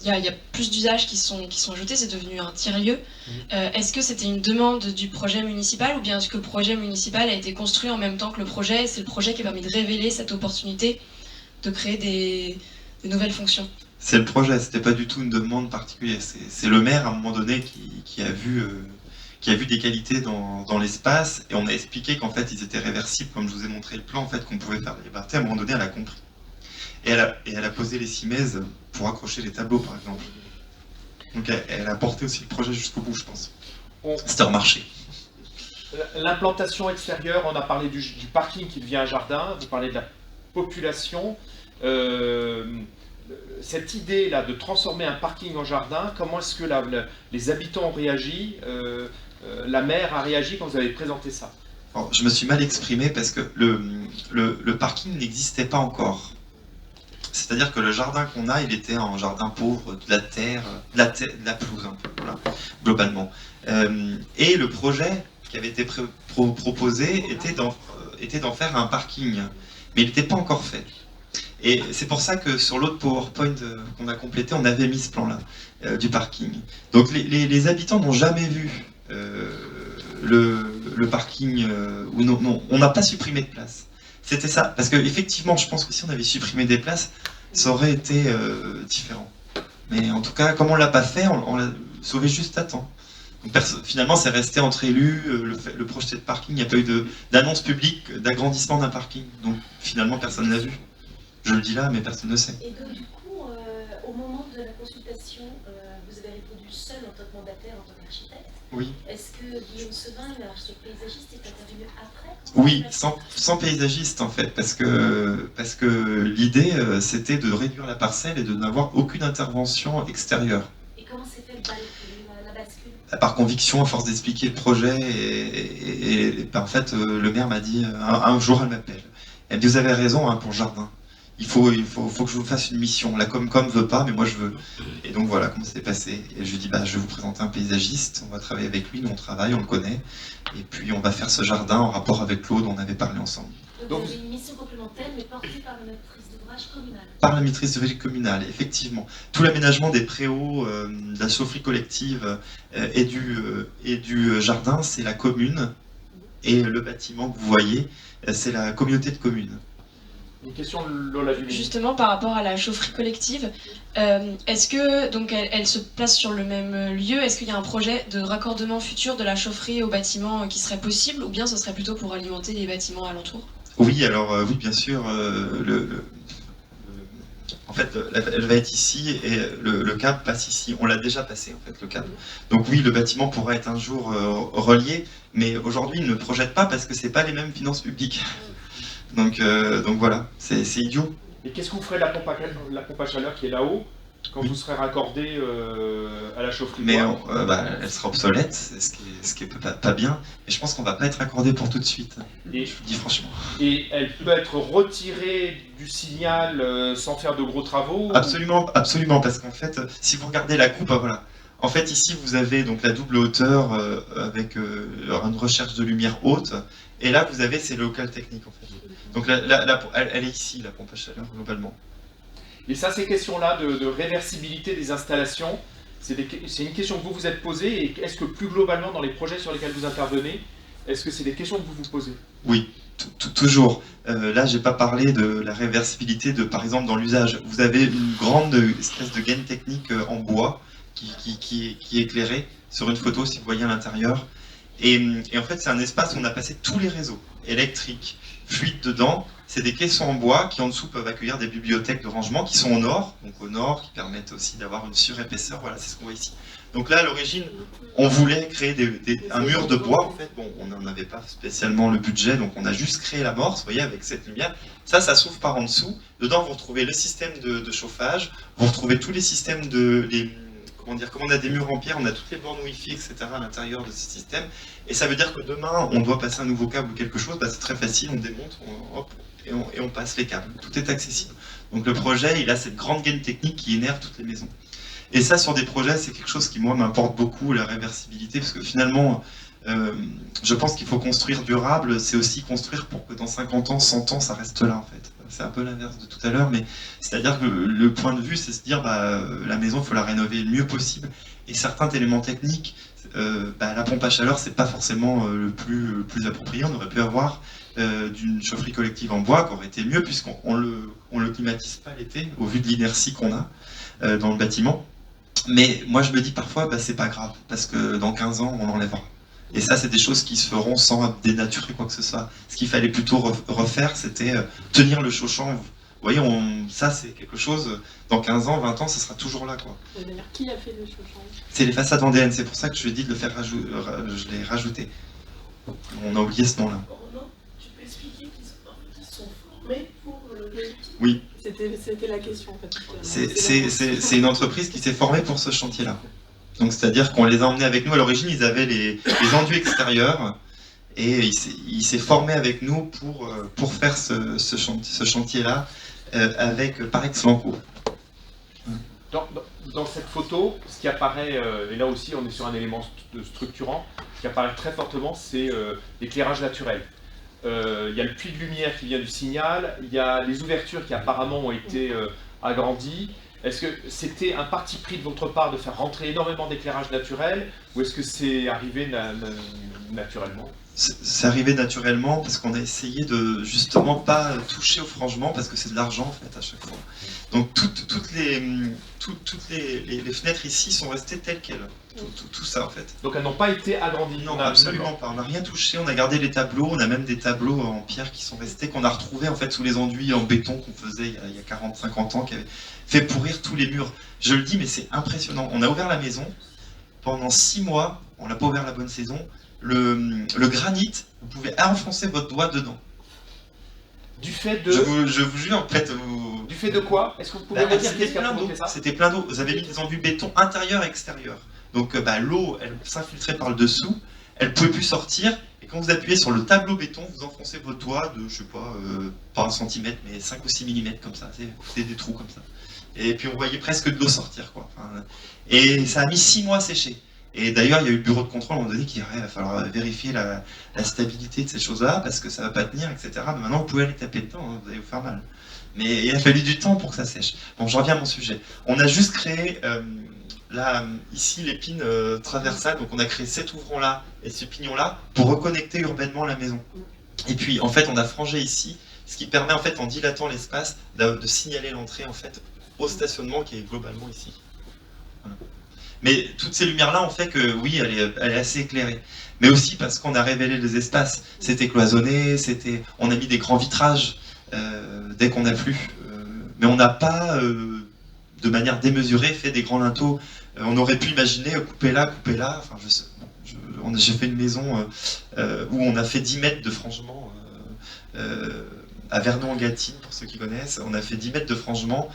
Il y a plus d'usages qui sont ajoutés. C'est devenu un tiers-lieu. Est-ce que c'était une demande du projet municipal ou bien est-ce que le projet municipal a été construit en même temps que le projet et c'est le projet qui a permis de révéler cette opportunité de créer des nouvelles fonctions? C'est le projet, c'était pas du tout une demande particulière. C'est le maire, à un moment donné, qui a vu des qualités dans l'espace, et on a expliqué qu'en fait, ils étaient réversibles, comme je vous ai montré le plan, en fait, qu'on pouvait faire des libertés. À un moment donné, elle a compris. Et elle a posé les cimaises pour accrocher les tableaux, par exemple. Donc elle a porté aussi le projet jusqu'au bout, je pense. C'était remarché. L'implantation extérieure, on a parlé du parking qui devient un jardin, vous parlez de la population. Cette idée-là de transformer un parking en jardin, comment est-ce que les habitants ont réagi, la maire a réagi quand vous avez présenté ça? Alors, je me suis mal exprimé parce que le parking n'existait pas encore. C'est-à-dire que le jardin qu'on a, il était en jardin pauvre, de la terre, de la pelouse un peu, voilà, globalement. Et le projet qui avait été proposé était d'en faire un parking, mais il n'était pas encore fait. Et c'est pour ça que sur l'autre PowerPoint qu'on a complété, on avait mis ce plan-là du parking. Donc les habitants n'ont jamais vu le parking, ou non, on n'a pas supprimé de place. C'était ça, parce qu'effectivement, je pense que si on avait supprimé des places, ça aurait été différent. Mais en tout cas, comme on ne l'a pas fait, on l'a sauvé juste à temps. Donc, finalement, c'est resté entre élus, le projet de parking, il n'y a pas eu d'annonce publique d'agrandissement d'un parking. Donc finalement, personne ne l'a vu. Je le dis là, mais personne ne sait. Et donc, du coup, au moment de la consultation, vous avez répondu seul en tant que mandataire, en tant qu'architecte. Oui. Est-ce que Guillaume Sevin, l'architecte paysagiste, est intervenu après? Oui, sans paysagiste en fait, parce que l'idée c'était de réduire la parcelle et de n'avoir aucune intervention extérieure. Et comment s'est fait la bascule? Par conviction, à force d'expliquer le projet, et en fait, le maire m'a dit, un jour elle m'appelle. Elle me dit, vous avez raison pour le jardin. Il faut que je vous fasse une mission. La Comcom veut pas, mais moi je veux. Et donc voilà comment ça s'est passé. Et je lui dis, je vais vous présenter un paysagiste, on va travailler avec lui, nous on travaille, on le connaît. Et puis on va faire ce jardin en rapport avec l'eau dont on avait parlé ensemble. Donc vous avez une mission complémentaire, mais portée par la maîtrise d'ouvrage communale. Par la maîtrise d'ouvrage communale, effectivement. Tout l'aménagement des préaux, de la chaufferie collective et du jardin, c'est la commune. Et le bâtiment que vous voyez, c'est la communauté de communes. Une question, Lola Dumini. Justement, par rapport à la chaufferie collective, est-ce que donc elle se place sur le même lieu? Est-ce qu'il y a un projet de raccordement futur de la chaufferie au bâtiment qui serait possible, ou bien ce serait plutôt pour alimenter les bâtiments alentours? Oui, alors oui, bien sûr. En fait, elle va être ici et le câble passe ici. On l'a déjà passé, en fait, le câble. Donc oui, le bâtiment pourra être un jour relié, mais aujourd'hui, il ne projette pas parce que c'est pas les mêmes finances publiques. Donc voilà, c'est idiot. Et qu'est-ce que vous ferez de la pompe à chaleur qui est là-haut quand vous serez raccordé à la chaufferie? Mais elle sera obsolète, ce qui est pas bien. Et je pense qu'on va pas être raccordé pour tout de suite. Et, je vous le dis franchement. Et elle peut être retirée du signal sans faire de gros travaux? Absolument, absolument, parce qu'en fait, si vous regardez la coupe, voilà. En fait, ici, vous avez donc la double hauteur avec une recherche de lumière haute. Et là, vous avez ces locales techniques, en fait. Donc elle est ici, la pompe à chaleur, globalement. Et ça, ces questions-là de réversibilité des installations, c'est une question que vous vous êtes posée, et est-ce que plus globalement, dans les projets sur lesquels vous intervenez, est-ce que c'est des questions que vous vous posez? Oui, toujours. Là, j'ai pas parlé de la réversibilité, par exemple, dans l'usage. Vous avez une grande espèce de gaine technique en bois qui est éclairée sur une photo, si vous voyez à l'intérieur. Et en fait, c'est un espace où on a passé tous les réseaux électriques, fluides dedans. c'est des caissons en bois qui en dessous peuvent accueillir des bibliothèques de rangement qui sont au nord, qui permettent aussi d'avoir une surépaisseur. Voilà, c'est ce qu'on voit ici. Donc là, à l'origine, on voulait créer un mur de bois. En fait, bon, on n'en avait pas spécialement le budget, donc on a juste créé l'amorce, vous voyez, avec cette lumière. Ça s'ouvre par en dessous. Dedans, vous retrouvez le système de chauffage, vous retrouvez tous les systèmes comme on a des murs en pierre, on a toutes les bornes Wi-Fi, etc. à l'intérieur de ce système. Et ça veut dire que demain, on doit passer un nouveau câble ou quelque chose, c'est très facile, on démonte, et on passe les câbles. Tout est accessible. Donc le projet, il a cette grande gaine technique qui énerve toutes les maisons. Et ça, sur des projets, c'est quelque chose qui, moi, m'importe beaucoup, la réversibilité, parce que finalement, je pense qu'il faut construire durable, c'est aussi construire pour que dans 50 ans, 100 ans, ça reste là, en fait. C'est un peu l'inverse de tout à l'heure, mais c'est-à-dire que le point de vue, c'est se dire, la maison, il faut la rénover le mieux possible, et certains éléments techniques, la pompe à chaleur, c'est pas forcément le plus approprié. On aurait pu avoir d'une chaufferie collective en bois, qui aurait été mieux, puisqu'on le climatise pas l'été, au vu de l'inertie qu'on a dans le bâtiment. Mais moi, je me dis parfois, c'est pas grave, parce que dans 15 ans, on l'enlèvera. Et ça, c'est des choses qui se feront sans dénaturer quoi que ce soit. Ce qu'il fallait plutôt refaire, c'était tenir le chauchant. Vous voyez, ça, c'est quelque chose, dans 15 ans, 20 ans, ça sera toujours là, quoi. D'ailleurs, qui a fait le chauchant? C'est les façades vendéennes, c'est pour ça que je lui ai dit de le faire je l'ai rajouté. On a oublié ce nom-là. Tu peux expliquer qu'ils sont formés pour le... Oui. C'était la question, en fait. C'est une entreprise qui s'est formée pour ce chantier-là. Donc, c'est-à-dire qu'on les a emmenés avec nous. À l'origine, ils avaient les enduits extérieurs et il s'est formé avec nous pour faire ce chantier-là avec Parex Lanco. Dans cette photo, ce qui apparaît, et là aussi on est sur un élément structurant, ce qui apparaît très fortement, c'est l'éclairage naturel. Il y a le puits de lumière qui vient du Signal, il y a les ouvertures qui apparemment ont été agrandies. Est-ce que c'était un parti pris de votre part de faire rentrer énormément d'éclairage naturel, ou est-ce que c'est arrivé naturellement? C'est arrivé naturellement parce qu'on a essayé de justement pas toucher au frangement parce que c'est de l'argent en fait à chaque fois. Donc toutes les fenêtres ici sont restées telles quelles. Tout ça en fait. Donc elles n'ont pas été agrandies? Non, absolument pas. On n'a rien touché, on a gardé les tableaux, on a même des tableaux en pierre qui sont restés, qu'on a retrouvés en fait sous les enduits en béton qu'on faisait il y a 40-50 ans, qui avaient fait pourrir tous les murs. Je le dis, mais c'est impressionnant. On a ouvert la maison, pendant 6 mois, on n'a pas ouvert la bonne saison, le granit, vous pouvez enfoncer votre doigt dedans. Du fait de... Je vous jure, en fait... Du fait de quoi? Est-ce que vous pouvez me dire qu'est-ce qui a provoqué ça? C'était plein d'eau. Vous avez mis des enduits béton intérieur et extérieur. Donc l'eau, elle s'infiltrait par le dessous, elle ne pouvait plus sortir, et quand vous appuyez sur le tableau béton, vous enfoncez votre doigt de, je sais pas 1 centimètre, mais 5 ou 6 millimètres comme ça, c'était des trous comme ça. Et puis on voyait presque de l'eau sortir, quoi. Enfin, et ça a mis 6 mois à sécher. Et d'ailleurs, il y a eu le bureau de contrôle à un moment donné qui dirait, il va falloir vérifier la stabilité de ces choses-là, parce que ça ne va pas tenir, etc. Mais maintenant, vous pouvez aller taper dedans, hein, vous allez vous faire mal. Mais il a fallu du temps pour que ça sèche. Bon, je reviens à mon sujet. On a juste créé... Là, ici, l'épine traversale, donc on a créé cet ouvrant-là et ce pignon-là pour reconnecter urbanement la maison. Et puis, en fait, on a frangé ici, ce qui permet, en fait, en dilatant l'espace, de signaler l'entrée, en fait, au stationnement qui est globalement ici. Voilà. Mais toutes ces lumières-là ont fait que, oui, elle est assez éclairée. Mais aussi parce qu'on a révélé les espaces. C'était cloisonné, on a mis des grands vitrages dès qu'on a plu. Mais on n'a pas, de manière démesurée, fait des grands linteaux. On aurait pu imaginer couper là. Enfin, j'ai fait une maison où on a fait 10 mètres de frangement à Vernon-en-Gâtine, pour ceux qui connaissent. On a fait 10 mètres de frangement.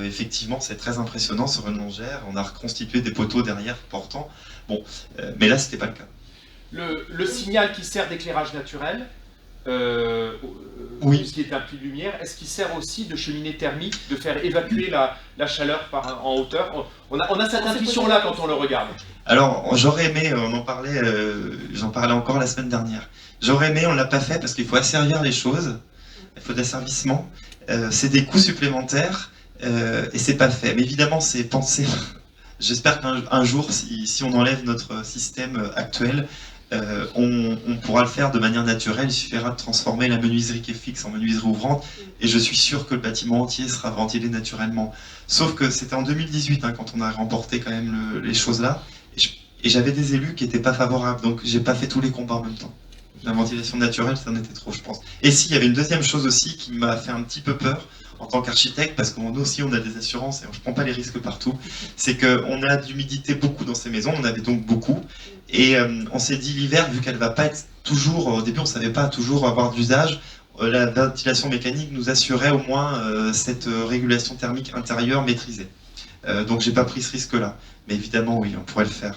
Effectivement, c'est très impressionnant sur une longère. On a reconstitué des poteaux derrière portants. Bon, mais là, c'était pas le cas. Le Signal qui sert d'éclairage naturel, oui. Ce qui est un puits de lumière, est-ce qu'il sert aussi de cheminée thermique, de faire évacuer la chaleur en hauteur? On a cette intuition-là quand on le regarde. Alors, j'aurais aimé, j'en parlais encore la semaine dernière, j'aurais aimé, on ne l'a pas fait parce qu'il faut asservir les choses, il faut d'asservissement, c'est des coûts supplémentaires et c'est pas fait. Mais évidemment, c'est pensé. J'espère qu'un jour, si on enlève notre système actuel, on pourra le faire de manière naturelle. Il suffira de transformer la menuiserie qui est fixe en menuiserie ouvrante et je suis sûr que le bâtiment entier sera ventilé naturellement. Sauf que c'était en 2018 quand on a remporté quand même les choses là et j'avais des élus qui n'étaient pas favorables, donc j'ai pas fait tous les combats en même temps. La ventilation naturelle, ça en était trop, je pense. Et si, il y avait une deuxième chose aussi qui m'a fait un petit peu peur en tant qu'architecte, parce que nous aussi on a des assurances et je ne prends pas les risques partout, c'est qu'on a de l'humidité beaucoup dans ces maisons, on en avait donc beaucoup, et on s'est dit l'hiver, vu qu'elle ne va pas être toujours, au début on ne savait pas toujours avoir d'usage, la ventilation mécanique nous assurait au moins cette régulation thermique intérieure maîtrisée. Donc j'ai pas pris ce risque-là, mais évidemment oui, on pourrait le faire.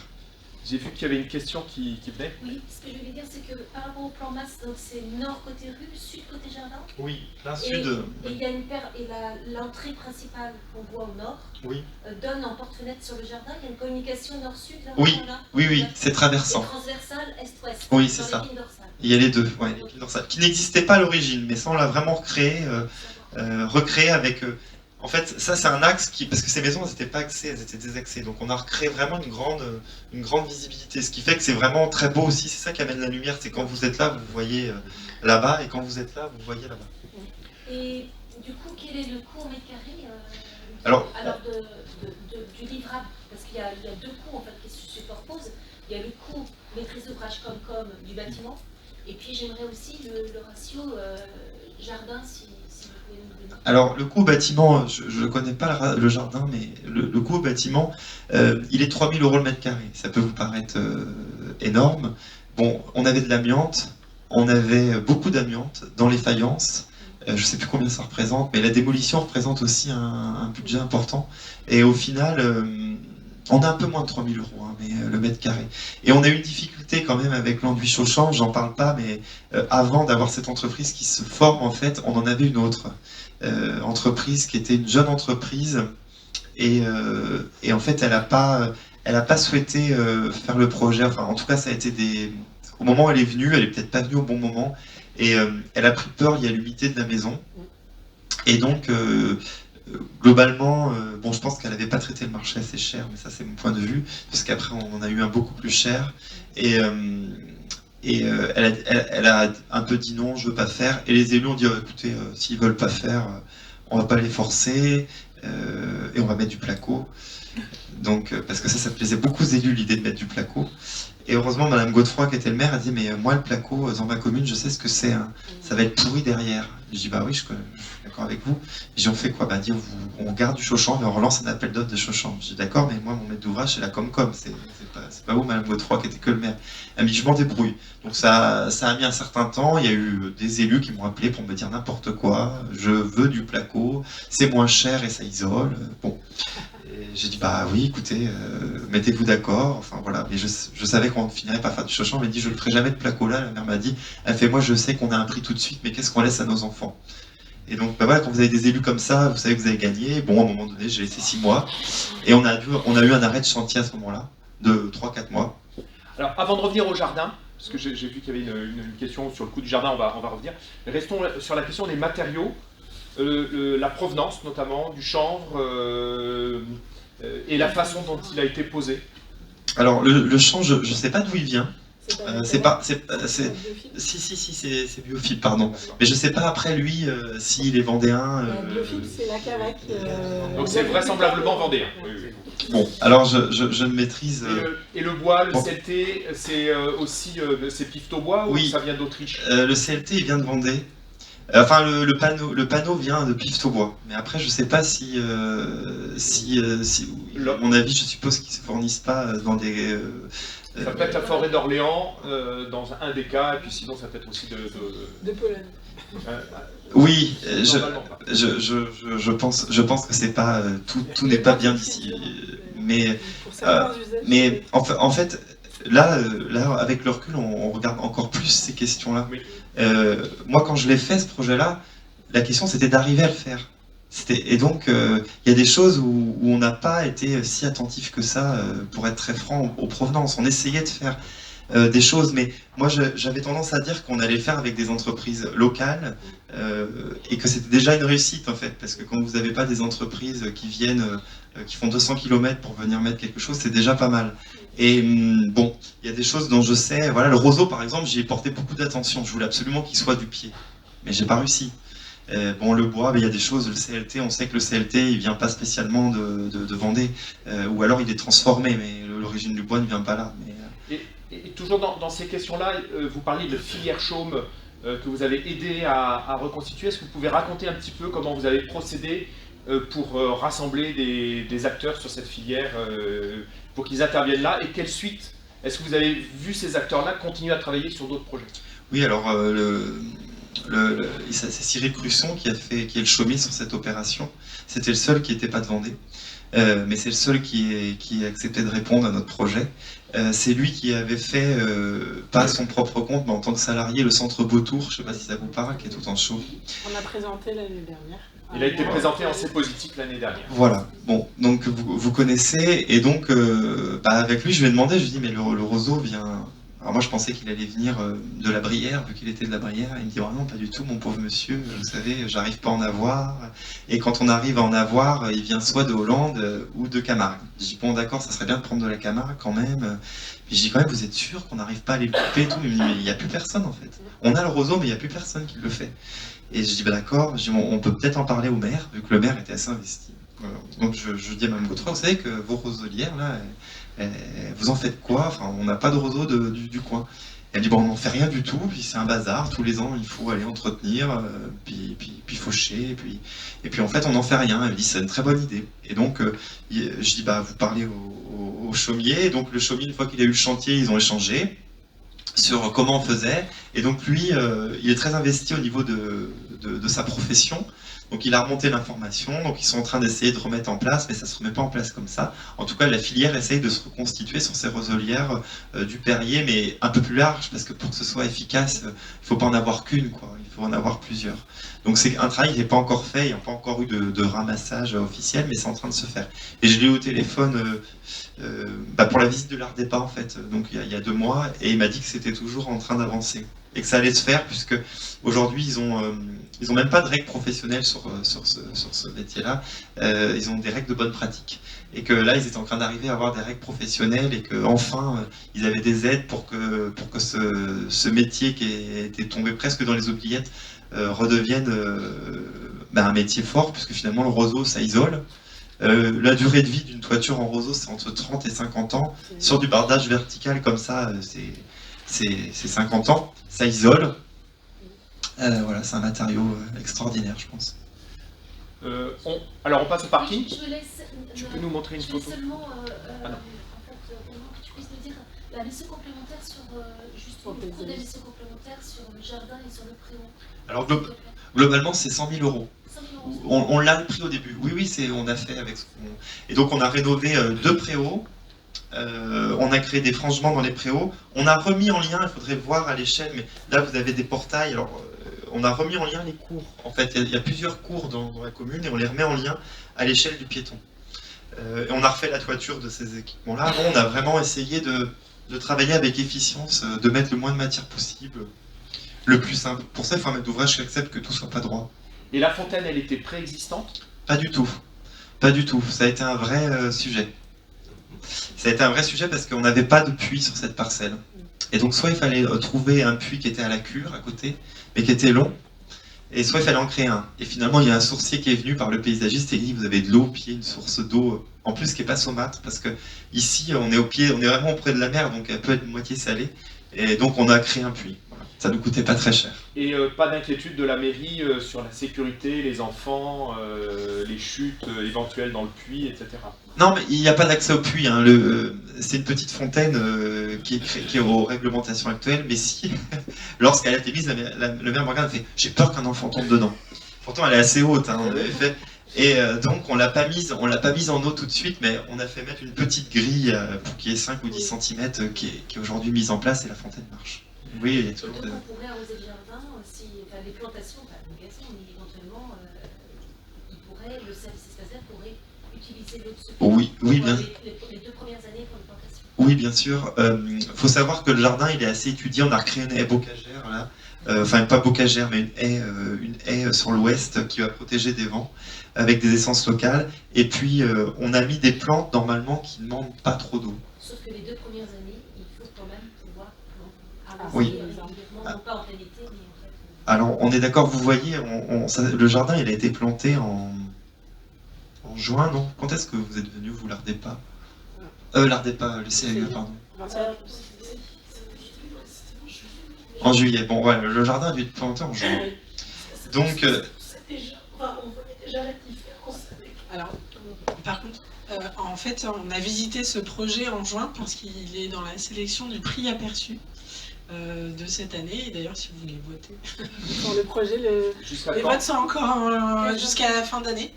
J'ai vu qu'il y avait une question qui venait. Oui, ce que je voulais dire, c'est que par rapport au plan masse, donc c'est nord côté rue, sud côté jardin. Oui, plein Et sud. il y a une paire, et l'entrée principale qu'on voit au nord Oui. donne en porte-fenêtre sur le jardin. Il y a une communication nord-sud là. Oui, là, oui, c'est traversant. et transversale est-ouest. Oui, c'est dans ça. l'épine dorsale. Il y a les deux, ouais, l'épine dorsale, qui n'existait pas à l'origine, mais ça on l'a vraiment recréé avec. En fait, ça c'est un axe qui, parce que ces maisons elles n'étaient pas axées, elles étaient désaxées, donc on a recréé vraiment une grande visibilité, ce qui fait que c'est vraiment très beau aussi. C'est ça qui amène la lumière, c'est quand vous êtes là, vous voyez là-bas, et quand vous êtes là, vous voyez là-bas. Et du coup, quel est le coût au mètre carré Alors du livrable? Parce qu'il y a deux coûts en fait qui se superposent. Il y a le coût maîtrise d'ouvrage comme du bâtiment, et puis j'aimerais aussi le ratio jardin si vous pouvez nous donner. Alors le coût au bâtiment, je ne connais pas le jardin, mais le coût au bâtiment, il est 3 000 € le mètre carré. Ça peut vous paraître énorme. Bon, on avait de l'amiante, on avait beaucoup d'amiante dans les faïences. Je ne sais plus combien ça représente, mais la démolition représente aussi un budget important. Et au final, on a un peu moins de 3 000 €, hein, mais le mètre carré. Et on a eu une difficulté quand même avec l'enduit Chauchamp, j'en parle pas, mais avant d'avoir cette entreprise qui se forme, en fait, on en avait une autre entreprise qui était une jeune entreprise. Et en fait, elle n'a pas souhaité faire le projet. Enfin, en tout cas, ça a été au moment où elle est venue, elle est peut-être pas venue au bon moment. Et elle a pris peur, il y a l'humidité de la maison. Et donc, globalement, bon, je pense qu'elle n'avait pas traité le marché assez cher, mais ça c'est mon point de vue, parce qu'après on en a eu un beaucoup plus cher. Et elle a un peu dit non, je veux pas faire. Et les élus ont dit écoutez, s'ils veulent pas faire, on va pas les forcer, et on va mettre du placo. Donc, parce que ça plaisait beaucoup aux élus, l'idée de mettre du placo. Et heureusement, Madame Godefroy, qui était le maire, a dit mais moi, le placo, dans ma commune, je sais ce que c'est. Hein. Ça va être pourri derrière. Je dis bah oui, je suis d'accord avec vous. Je dis on fait quoi? Bah dit on garde du Chauchamp et on relance un appel d'offres de Chauchamp. Je dis d'accord, mais moi, mon maître d'ouvrage, c'est la Comcom. C'est pas vous, Madame Godefroy, qui était que le maire. Elle me dit je m'en débrouille. Donc ça a mis un certain temps. Il y a eu des élus qui m'ont appelé pour me dire n'importe quoi. Je veux du placo. C'est moins cher et ça isole. Bon. J'ai dit bah oui, écoutez, mettez-vous d'accord, enfin voilà, mais je savais qu'on ne finirait pas faire du Chauchamp, elle m'a dit je ne ferai jamais de placo là, la mère m'a dit, elle fait moi je sais qu'on a un prix tout de suite, mais qu'est-ce qu'on laisse à nos enfants? Et donc bah voilà, quand vous avez des élus comme ça, vous savez que vous avez gagné, bon à un moment donné j'ai laissé 6 mois, et on a eu un arrêt de chantier à ce moment-là, de 3-4 mois. Alors avant de revenir au jardin, parce que j'ai vu qu'il y avait une question sur le coût du jardin, on va revenir, restons sur la question des matériaux, la provenance notamment du chanvre, et la façon dont il a été posé. Alors le chanvre, je ne sais pas d'où il vient. C'est Biophile, pardon. Mais je ne sais pas après lui s'il est vendéen. Biophile, c'est la carac. Donc c'est vraisemblablement vendéen. Bon, alors je ne maîtrise. Et le bois, le CLT, c'est aussi c'est Piftobois ou ça vient d'Autriche? Le CLT il vient de Vendée. Enfin, le panneau vient de Piftobois, mais après je sais pas si à mon avis, je suppose qu'ils se fournissent pas dans des. Ça peut être la forêt d'Orléans dans un des cas, et puis sinon ça peut être aussi de Pologne. Oui, je pense que c'est pas tout n'est pas bien d'ici, mais en fait. Là, avec le recul, on regarde encore plus ces questions-là. Oui. Moi, quand je l'ai fait, ce projet-là, la question, c'était d'arriver à le faire. Et donc, il y a des choses où on n'a pas été si attentif que ça, pour être très franc, aux provenances. On essayait de faire des choses, mais moi, j'avais tendance à dire qu'on allait le faire avec des entreprises locales, et que c'était déjà une réussite, en fait, parce que quand vous n'avez pas des entreprises qui viennent, qui font 200 km pour venir mettre quelque chose, c'est déjà pas mal. Et bon, il y a des choses dont je sais, voilà, le roseau par exemple, j'y ai porté beaucoup d'attention, je voulais absolument qu'il soit du pied, mais j'ai pas réussi. Bon, le bois, il y a des choses, le CLT, on sait que le CLT, il vient pas spécialement de Vendée, ou alors il est transformé, mais l'origine du bois ne vient pas là. Mais, Et toujours dans ces questions-là, vous parliez de filière chaume que vous avez aidé à reconstituer. Est-ce que vous pouvez raconter un petit peu comment vous avez procédé pour rassembler des acteurs sur cette filière, pour qu'ils interviennent là, et quelle suite est-ce que vous avez vu ces acteurs-là continuer à travailler sur d'autres projets? Oui, alors c'est Cyril Crusson qui est le chaumier sur cette opération. C'était le seul qui n'était pas de Vendée, mais c'est le seul qui a accepté de répondre à notre projet. C'est lui qui avait fait, pas à son propre compte, mais en tant que salarié, le centre Beautour, je ne sais pas si ça vous parle, qui est tout en chaume. On a présenté l'année dernière. Il a été présenté en C-positif l'année dernière. Voilà, bon, donc vous connaissez, et donc avec lui je lui ai demandé, je lui ai dit mais le roseau vient... Alors moi je pensais qu'il allait venir de la Brière, vu qu'il était de la Brière, il me dit oh non pas du tout mon pauvre monsieur, vous savez, j'arrive pas à en avoir, et quand on arrive à en avoir, il vient soit de Hollande ou de Camargue. Je dis bon d'accord, ça serait bien de prendre de la Camargue quand même, puis je dis quand même vous êtes sûr qu'on n'arrive pas à les couper et tout, il me dit mais il n'y a plus personne en fait. On a le roseau mais il n'y a plus personne qui le fait. Et je dis bah d'accord, on peut peut-être en parler au maire, vu que le maire était assez investi. Voilà. Donc je dis à Mme Gautreau, vous savez que vos roselières là, vous en faites quoi? Enfin, on n'a pas de roseau du coin. Elle dit bon, on n'en fait rien du tout, puis c'est un bazar, tous les ans il faut aller entretenir, puis faucher, et puis en fait on n'en fait rien. Elle me dit c'est une très bonne idée. Et donc je dis bah vous parlez au chaumier, et donc le chaumier une fois qu'il a eu le chantier, ils ont échangé sur comment on faisait, et donc lui il est très investi au niveau de sa profession. Donc il a remonté l'information, donc ils sont en train d'essayer de remettre en place, mais ça ne se remet pas en place comme ça. En tout cas, la filière essaye de se reconstituer sur ces roselières du Perrier, mais un peu plus large, parce que pour que ce soit efficace, il ne faut pas en avoir qu'une, quoi. Il faut en avoir plusieurs. Donc c'est un travail qui n'est pas encore fait, il n'y a pas encore eu de ramassage officiel, mais c'est en train de se faire. Et je l'ai eu au téléphone pour la visite de l'Ardépa, en fait, donc il y a 2 mois, et il m'a dit que c'était toujours en train d'avancer. Et que ça allait se faire, puisque aujourd'hui ils ont même pas de règles professionnelles sur ce métier-là. Ils ont des règles de bonne pratique. Et que là, ils étaient en train d'arriver à avoir des règles professionnelles, et que enfin, ils avaient des aides pour que ce métier qui était tombé presque dans les oubliettes redevienne un métier fort, puisque finalement le roseau, ça isole. La durée de vie d'une toiture en roseau, c'est entre 30 et 50 ans. Sur du bardage vertical comme ça, c'est 50 ans, ça isole. Voilà, c'est un matériau extraordinaire, je pense. Alors on passe au parking. Je laisse, Tu peux nous montrer une je vais photo? seulement, Ah non. en fait, que tu puisses nous dire la laissée complémentaire sur, juste le coût des laissées complémentaires sur le jardin et sur le préau. Alors globalement, c'est 100 000 euros. 100 000 euros. On l'a pris au début. Oui, on a fait avec ce qu'on... Et donc on a rénové 2 préaux. On a créé des frangements dans les préaux. On a remis en lien, il faudrait voir à l'échelle, mais là vous avez des portails. Alors on a remis en lien les cours. En fait, il y a plusieurs cours dans la commune, et on les remet en lien à l'échelle du piéton. Et on a refait la toiture de ces équipements-là. On a vraiment essayé de travailler avec efficience, de mettre le moins de matière possible, le plus simple. Pour ça, il faut un maître d'ouvrage qui accepte que tout soit pas droit. Et la fontaine, elle était préexistante? Pas du tout. Pas du tout. Ça a été un vrai sujet. Ça a été un vrai sujet parce qu'on n'avait pas de puits sur cette parcelle. Et donc soit il fallait trouver un puits qui était à la cure, à côté, mais qui était long, et soit il fallait en créer un. Et finalement, il y a un sourcier qui est venu par le paysagiste et il dit vous avez de l'eau au pied, une source d'eau, en plus qui n'est pas saumâtre, parce que ici on est au pied, on est vraiment auprès de la mer, donc elle peut être moitié salée, et donc on a créé un puits. Voilà. Ça ne nous coûtait pas très cher. Et pas d'inquiétude de la mairie sur la sécurité, les enfants, les chutes éventuelles dans le puits, etc. Non, mais il n'y a pas d'accès au puits. Hein. C'est une petite fontaine qui est aux réglementations actuelles, mais si, lorsqu'elle a été mise, le maire Morgan a fait « j'ai peur qu'un enfant tombe dedans ». Pourtant, elle est assez haute, hein, on avait fait. Et donc, on l'a pas mise en eau tout de suite, mais on a fait mettre une petite grille pour qu'il y ait 5 ou 10 cm qui est aujourd'hui mise en place, et la fontaine marche. Oui, il y a toujours Donc on pourrait arroser le jardin, les plantations, pas la mais éventuellement, le service espace vert pourrait utiliser l'eau de ce Oui, bien. Les 2 premières années pour les plantations. Oui, bien sûr. Faut savoir que le jardin, il est assez étudié. On a recréé une haie bocagère, là. Enfin, pas bocagère, mais une haie sur l'ouest qui va protéger des vents, avec des essences locales. Et puis, on a mis des plantes, normalement, qui ne demandent pas trop d'eau. Sauf que les 2 premières années, il faut quand même pouvoir arroser Oui. régulièrement, non pas en plein été, mais en fait... Alors, on est d'accord, vous voyez, le jardin, il a été planté en juin, non? Quand est-ce que vous êtes venu, vous, l'Ardépa? L'Ardépa, le CAE, pardon. En juillet. Bon, voilà, le jardin a dû être planté en juin. Donc, C'est déjà, enfin, on voyait déjà la différence avec. Alors, par contre, en fait, on a visité ce projet en juin parce qu'il est dans la sélection du prix aperçu de cette année. Et d'ailleurs, si vous voulez voter pour le projet, les votes sont encore jusqu'à la fin d'année.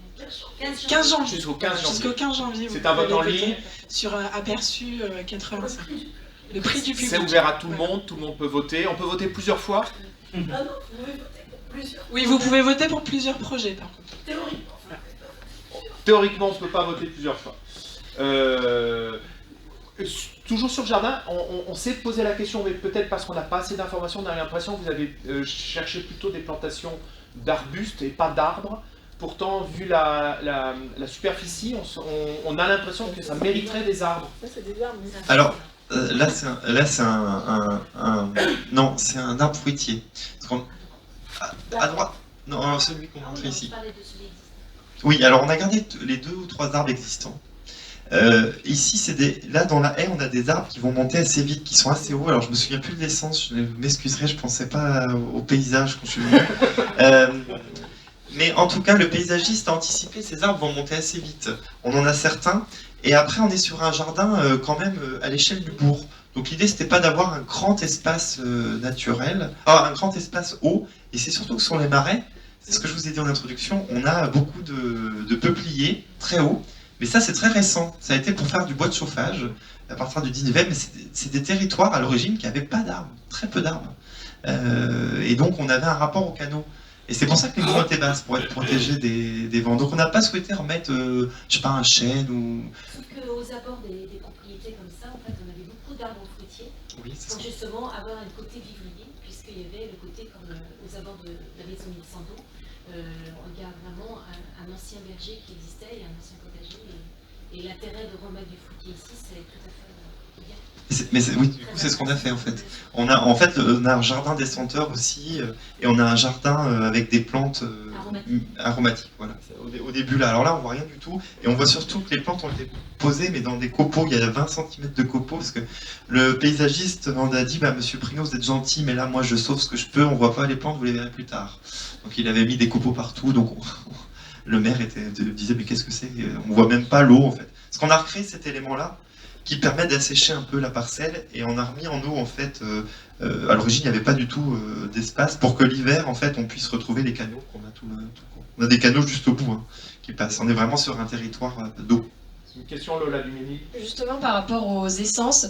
15 janvier. Jusqu'au 15 janvier. Jusqu'au 15 janvier. C'est un vote en ligne. Sur aperçu 85. Le prix du public. C'est ouvert à tout le monde peut voter. On peut voter plusieurs fois. Ah non, vous pouvez voter pour plusieurs. Oui, vous pouvez voter pour plusieurs projets, par contre. Théoriquement. Théoriquement, on ne peut pas voter plusieurs fois. Toujours sur le jardin, on s'est posé la question, mais peut-être parce qu'on n'a pas assez d'informations, on a l'impression que vous avez cherché plutôt des plantations d'arbustes et pas d'arbres. Pourtant, vu la superficie, on a l'impression que ça mériterait des arbres. Ça, c'est des arbres. alors, là, c'est non, c'est un arbre fruitier. Parce qu'on- à droite, non, celui qu'on montre ici. Oui, alors on a gardé les 2 ou 3 arbres existants. Ici, là dans la haie, on a des arbres qui vont monter assez vite, qui sont assez hauts. Alors je me souviens plus de l'essence, je m'excuserai, je pensais pas au paysage quand je suis venu. Mais en tout cas, le paysagiste a anticipé, ces arbres vont monter assez vite. On en a certains, et après on est sur un jardin quand même à l'échelle du bourg. Donc l'idée c'était pas d'avoir un grand espace naturel, un grand espace haut, et c'est surtout que sur les marais, c'est ce que je vous ai dit en introduction, on a beaucoup de peupliers très hauts, mais ça c'est très récent, ça a été pour faire du bois de chauffage à partir du 19e, mais c'est des territoires à l'origine qui n'avaient pas d'arbres, très peu d'arbres. Et donc on avait un rapport au canot. Et c'est pour ça que les gros étaient basses, pour être protégés des vents. Donc on n'a pas souhaité remettre, je sais pas, un chêne ou... Sauf qu'aux abords des propriétés comme ça, en fait, on avait beaucoup d'arbres fruitiers Oui, c'est pour ça. justement avoir un côté vivrier, puisqu'il y avait le côté comme aux abords de la maison Mille-Sando. On garde vraiment un ancien verger qui existait et un ancien potager. Et l'intérêt de remettre du fruitier ici, c'est tout à fait bien. Oui, du coup, c'est ce qu'on a fait en fait. On a un jardin des senteurs aussi, et on a un jardin avec des plantes aromatiques. Voilà. Au début là, alors là, on voit rien du tout, et on voit surtout que les plantes ont été posées, mais dans des copeaux. Il y a 20 cm de copeaux, parce que le paysagiste on a dit, Monsieur Prignot, vous êtes gentil, mais là, moi, je sauve ce que je peux. On voit pas les plantes, vous les verrez plus tard. Donc, il avait mis des copeaux partout. Donc, le maire disait, mais qu'est-ce que c'est? On voit même pas l'eau en fait. Parce qu'on a recréé cet élément-là, qui permet d'assécher un peu la parcelle, et on a remis en eau en fait, à l'origine il n'y avait pas du tout d'espace pour que l'hiver en fait on puisse retrouver les canaux qu'on a on a des canaux juste au bout qui passent. On est vraiment sur un territoire d'eau. C'est une question, Lola Dumini. Justement par rapport aux essences,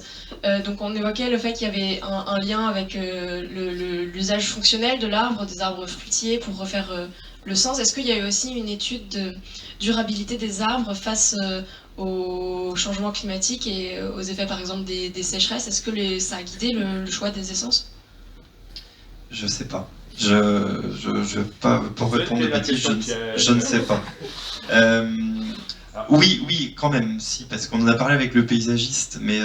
donc on évoquait le fait qu'il y avait un lien avec l'usage fonctionnel de l'arbre, des arbres fruitiers pour refaire le sens. Est-ce qu'il y a eu aussi une étude de durabilité des arbres face au changement climatique et aux effets par exemple des sécheresses? Est-ce que ça a guidé le choix des essences? Je sais pas. Je pas pour répondre de bêtises, je ne sais pas. Oui, quand même, si, parce qu'on en a parlé avec le paysagiste, mais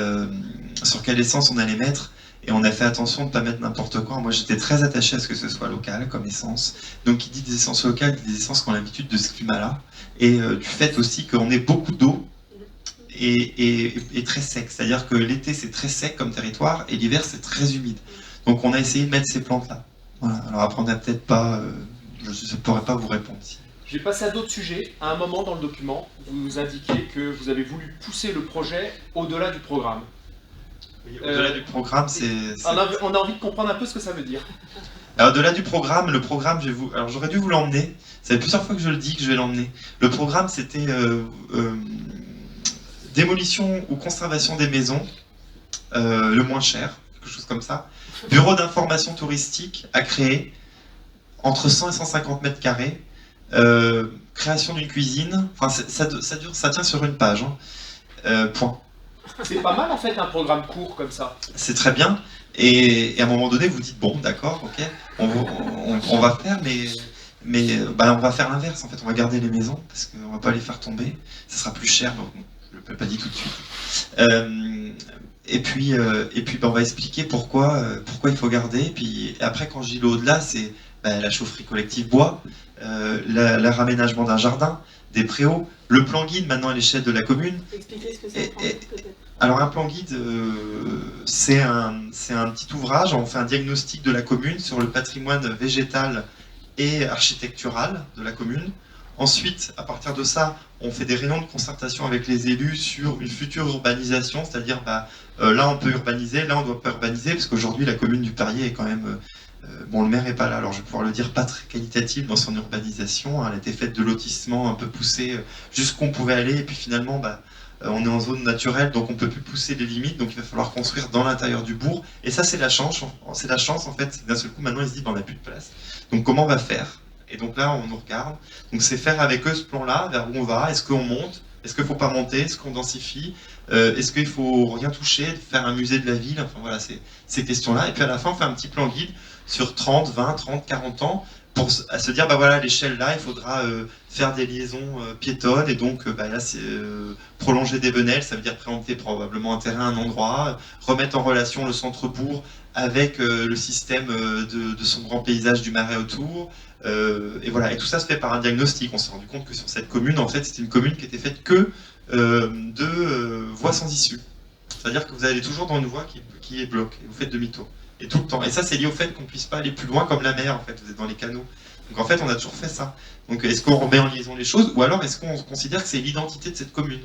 sur quelle essence on allait mettre, et on a fait attention de ne pas mettre n'importe quoi. Moi j'étais très attaché à ce que ce soit local comme essence. Donc qui dit des essences locales, dit des essences qui ont l'habitude de ce climat-là, et du fait aussi qu'on ait beaucoup d'eau, et très sec. C'est-à-dire que l'été c'est très sec comme territoire et l'hiver c'est très humide. Donc on a essayé de mettre ces plantes-là. Voilà. Alors après on n'a peut-être pas... je ne pourrais pas vous répondre. Je vais passer à d'autres sujets. À un moment dans le document, vous nous indiquez que vous avez voulu pousser le projet au-delà du programme. Oui, au-delà du programme, c'est... On a envie de comprendre un peu ce que ça veut dire. Alors, au-delà du programme, le programme, alors j'aurais dû vous l'emmener. Ça fait plusieurs fois que je le dis que je vais l'emmener. Le programme, c'était démolition ou conservation des maisons, le moins cher, quelque chose comme ça. Bureau d'information touristique à créer, entre 100 et 150 mètres carrés. Création d'une cuisine. Enfin, ça tient sur une page. Point. C'est pas mal en fait un programme court comme ça. C'est très bien. Et à un moment donné, vous dites bon, d'accord, ok, on va faire, mais on va faire l'inverse en fait. On va garder les maisons parce qu'on va pas les faire tomber. Ça sera plus cher. Donc, je ne l'ai pas dit tout de suite. Et puis on va expliquer pourquoi il faut garder. Et puis après, quand je dis au-delà, c'est la chaufferie collective bois, le raménagement d'un jardin, des préaux, le plan guide maintenant à l'échelle de la commune. Expliquer ce que c'est peut-être. Alors un plan guide, c'est un petit ouvrage, on fait un diagnostic de la commune sur le patrimoine végétal et architectural de la commune. Ensuite, à partir de ça, on fait des réunions de concertation avec les élus sur une future urbanisation, c'est-à-dire là on peut urbaniser, là on ne doit pas urbaniser, parce qu'aujourd'hui la commune du Perrier est quand même, bon le maire n'est pas là, alors je vais pouvoir le dire, pas très qualitative dans son urbanisation, elle a été faite de lotissements un peu poussés jusqu'où on pouvait aller, et puis finalement on est en zone naturelle, donc on ne peut plus pousser les limites, donc il va falloir construire dans l'intérieur du bourg, et ça c'est la chance en fait, d'un seul coup maintenant ils se disent on n'a plus de place, donc comment on va faire? Et donc là, on nous regarde. Donc c'est faire avec eux ce plan-là, vers où on va. Est-ce qu'on monte? Est-ce qu'il ne faut pas monter? Est-ce qu'on densifie? Est-ce qu'il ne faut rien toucher? Faire un musée de la ville? Enfin voilà, ces questions-là. Et puis à la fin, on fait un petit plan guide sur 30, 20, 30, 40 ans pour se dire, voilà, à l'échelle là, il faudra faire des liaisons piétonnes. Et donc là, c'est prolonger des venelles. Ça veut dire préempter probablement un terrain, un endroit. Remettre en relation le centre-bourg avec le système de son grand paysage du Marais autour. Et voilà, et tout ça se fait par un diagnostic. On s'est rendu compte que sur cette commune, en fait, c'était une commune qui était faite que de voies sans issue. C'est-à-dire que vous allez toujours dans une voie qui est bloquée, vous faites demi-tour. Et tout le temps. Et ça, c'est lié au fait qu'on ne puisse pas aller plus loin comme la mer, en fait, vous êtes dans les canaux. Donc en fait, on a toujours fait ça. Donc est-ce qu'on remet en liaison les choses, ou alors est-ce qu'on considère que c'est l'identité de cette commune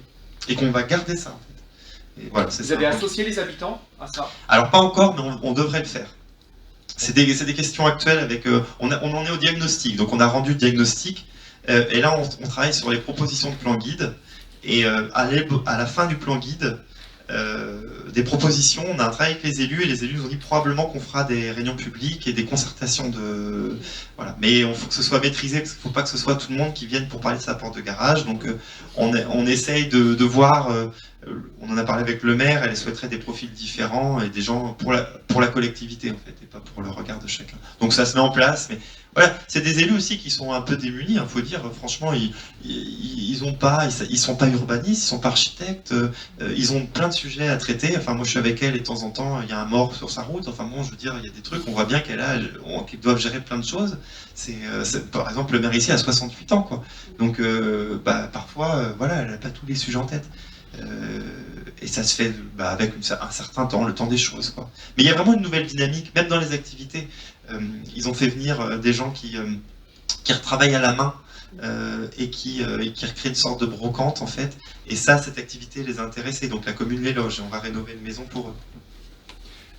et qu'on va garder ça, en fait. Et voilà, vous avez associé les habitants à ça? Alors pas encore, mais on devrait le faire. C'est des questions actuelles avec. On en est au diagnostic, donc on a rendu le diagnostic, et là on travaille sur les propositions de plan guide, et à la fin du plan guide, des propositions, on a un travail avec les élus, et les élus nous ont dit probablement qu'on fera des réunions publiques et des concertations de. Voilà. Mais il faut que ce soit maîtrisé, parce qu'il ne faut pas que ce soit tout le monde qui vienne pour parler de sa porte de garage, donc on essaye de voir. On en a parlé avec le maire, elle souhaiterait des profils différents et des gens pour la collectivité en fait, et pas pour le regard de chacun. Donc ça se met en place, mais voilà, c'est des élus aussi qui sont un peu démunis, il faut dire, franchement, ils sont pas urbanistes, ils sont pas architectes, ils ont plein de sujets à traiter. Enfin moi je suis avec elle et de temps en temps il y a un mort sur sa route, enfin bon je veux dire, il y a des trucs, on voit bien qu'ils doivent gérer plein de choses. Par exemple le maire ici a 68 ans quoi, donc parfois voilà, elle n'a pas tous les sujets en tête. Et ça se fait avec un certain temps, le temps des choses, quoi. Mais il y a vraiment une nouvelle dynamique, même dans les activités. Ils ont fait venir des gens qui retravaillent à la main et qui recréent une sorte de brocante, en fait. Et ça, cette activité les a intéressés. Donc la commune les loge et on va rénover une maison pour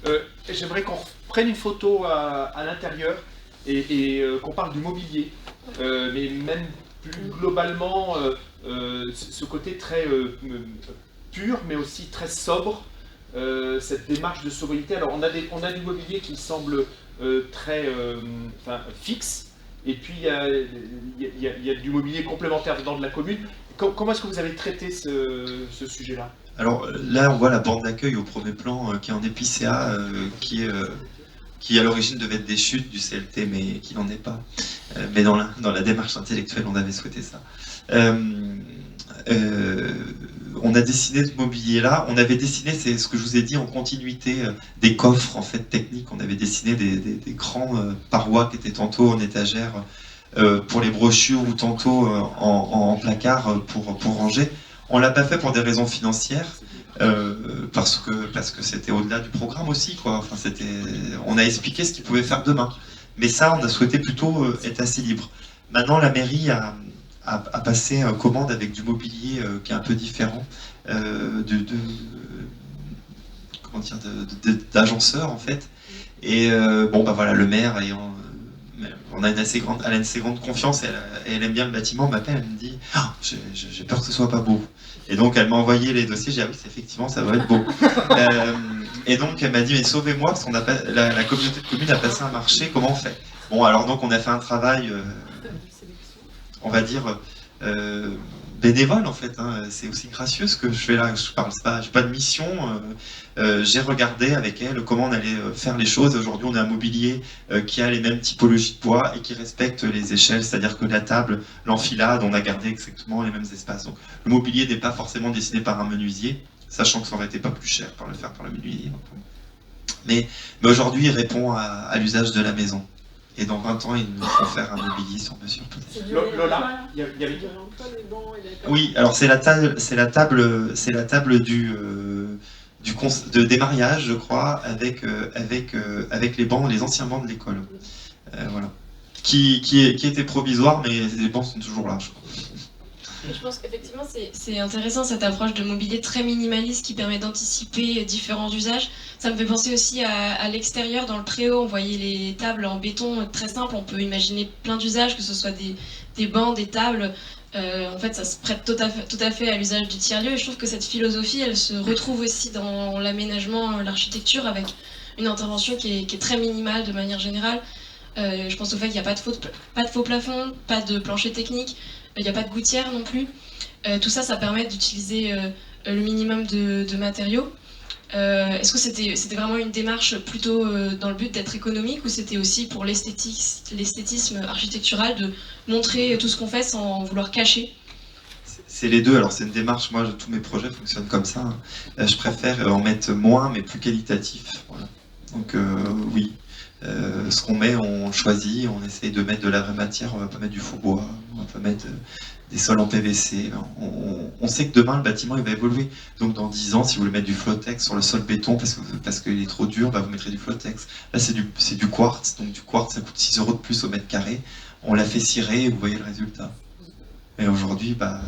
eux. J'aimerais qu'on prenne une photo à l'intérieur et qu'on parle du mobilier. Mais même plus globalement, ce côté très pur, mais aussi très sobre, cette démarche de sobriété. Alors on a du mobilier qui semble très fixe, et puis il y a du mobilier complémentaire dans de la commune. Comment est-ce que vous avez traité ce sujet-là? Alors là, on voit la borne d'accueil au premier plan qui est en épicéa, qui à l'origine devait être des chutes du CLT, mais qui n'en est pas. Mais dans la démarche intellectuelle, on avait souhaité ça. On a dessiné ce mobilier-là. On avait dessiné, c'est ce que je vous ai dit, en continuité des coffres en fait techniques. On avait dessiné des grands parois qui étaient tantôt en étagère pour les brochures ou tantôt en placard pour ranger. On l'a pas fait pour des raisons financières. Parce que c'était au-delà du programme aussi, quoi. Enfin, on a expliqué ce qu'ils pouvaient faire demain. Mais ça, on a souhaité plutôt être assez libre. Maintenant, la mairie a passé commande avec du mobilier qui est un peu différent, d'agenceurs en fait. Et voilà, le maire ayant. On a une assez grande confiance et elle aime bien le bâtiment, m'appelle, elle me dit j'ai peur que ce soit pas beau. Et donc elle m'a envoyé les dossiers, j'ai dit oui, effectivement ça va être beau. Et donc elle m'a dit mais sauvez-moi parce qu'on a pas, la communauté de communes a passé un marché, comment on fait? Bon alors donc on a fait un travail, on va dire bénévole en fait, hein. C'est aussi gracieux ce que je fais là, j'ai pas de mission, j'ai regardé avec elle comment on allait faire les choses. Aujourd'hui on a un mobilier qui a les mêmes typologies de bois et qui respecte les échelles, c'est-à-dire que la table, l'enfilade, on a gardé exactement les mêmes espaces. Donc le mobilier n'est pas forcément dessiné par un menuisier, sachant que ça aurait été pas plus cher par le menuisier. Mais aujourd'hui il répond à l'usage de la maison. Et dans 20 ans, ils nous feront faire un mobilier sur mesure. C'est du Lola, il y avait C'est du réemploi, les bancs et la table. Oui, alors c'est la table des mariages, je crois, avec les bancs, les anciens bancs de l'école. Voilà. Qui étaient provisoires, mais les bancs sont toujours là, je crois. Je pense qu'effectivement c'est intéressant cette approche de mobilier très minimaliste qui permet d'anticiper différents usages. Ça me fait penser aussi à l'extérieur, dans le préau, on voyait les tables en béton très simples, on peut imaginer plein d'usages, que ce soit des bancs, des tables. En fait, ça se prête tout à fait à l'usage du tiers-lieu, et je trouve que cette philosophie, elle se retrouve aussi dans l'aménagement, l'architecture, avec une intervention qui est très minimale de manière générale. Je pense au fait qu'il n'y a pas de faux plafond, pas de plancher technique, il n'y a pas de gouttière non plus. Tout ça, ça permet d'utiliser le minimum de matériaux. Est-ce que c'était vraiment une démarche plutôt dans le but d'être économique, ou c'était aussi pour l'esthétisme architectural de montrer tout ce qu'on fait sans vouloir cacher? C'est les deux. Alors c'est une démarche, moi tous mes projets fonctionnent comme ça. Je préfère en mettre moins mais plus qualitatif. Voilà. Donc oui. Ce qu'on met, on choisit, on essaye de mettre de la vraie matière, on va pas mettre du faux bois, on va pas mettre des sols en PVC. On sait que demain le bâtiment il va évoluer. Donc dans 10 ans, si vous voulez mettre du Flotex sur le sol béton parce qu'il est trop dur, bah, vous mettrez du Flotex. Là c'est du quartz, donc du quartz ça coûte 6 € de plus au mètre carré. On l'a fait cirer et vous voyez le résultat. Et aujourd'hui, bah,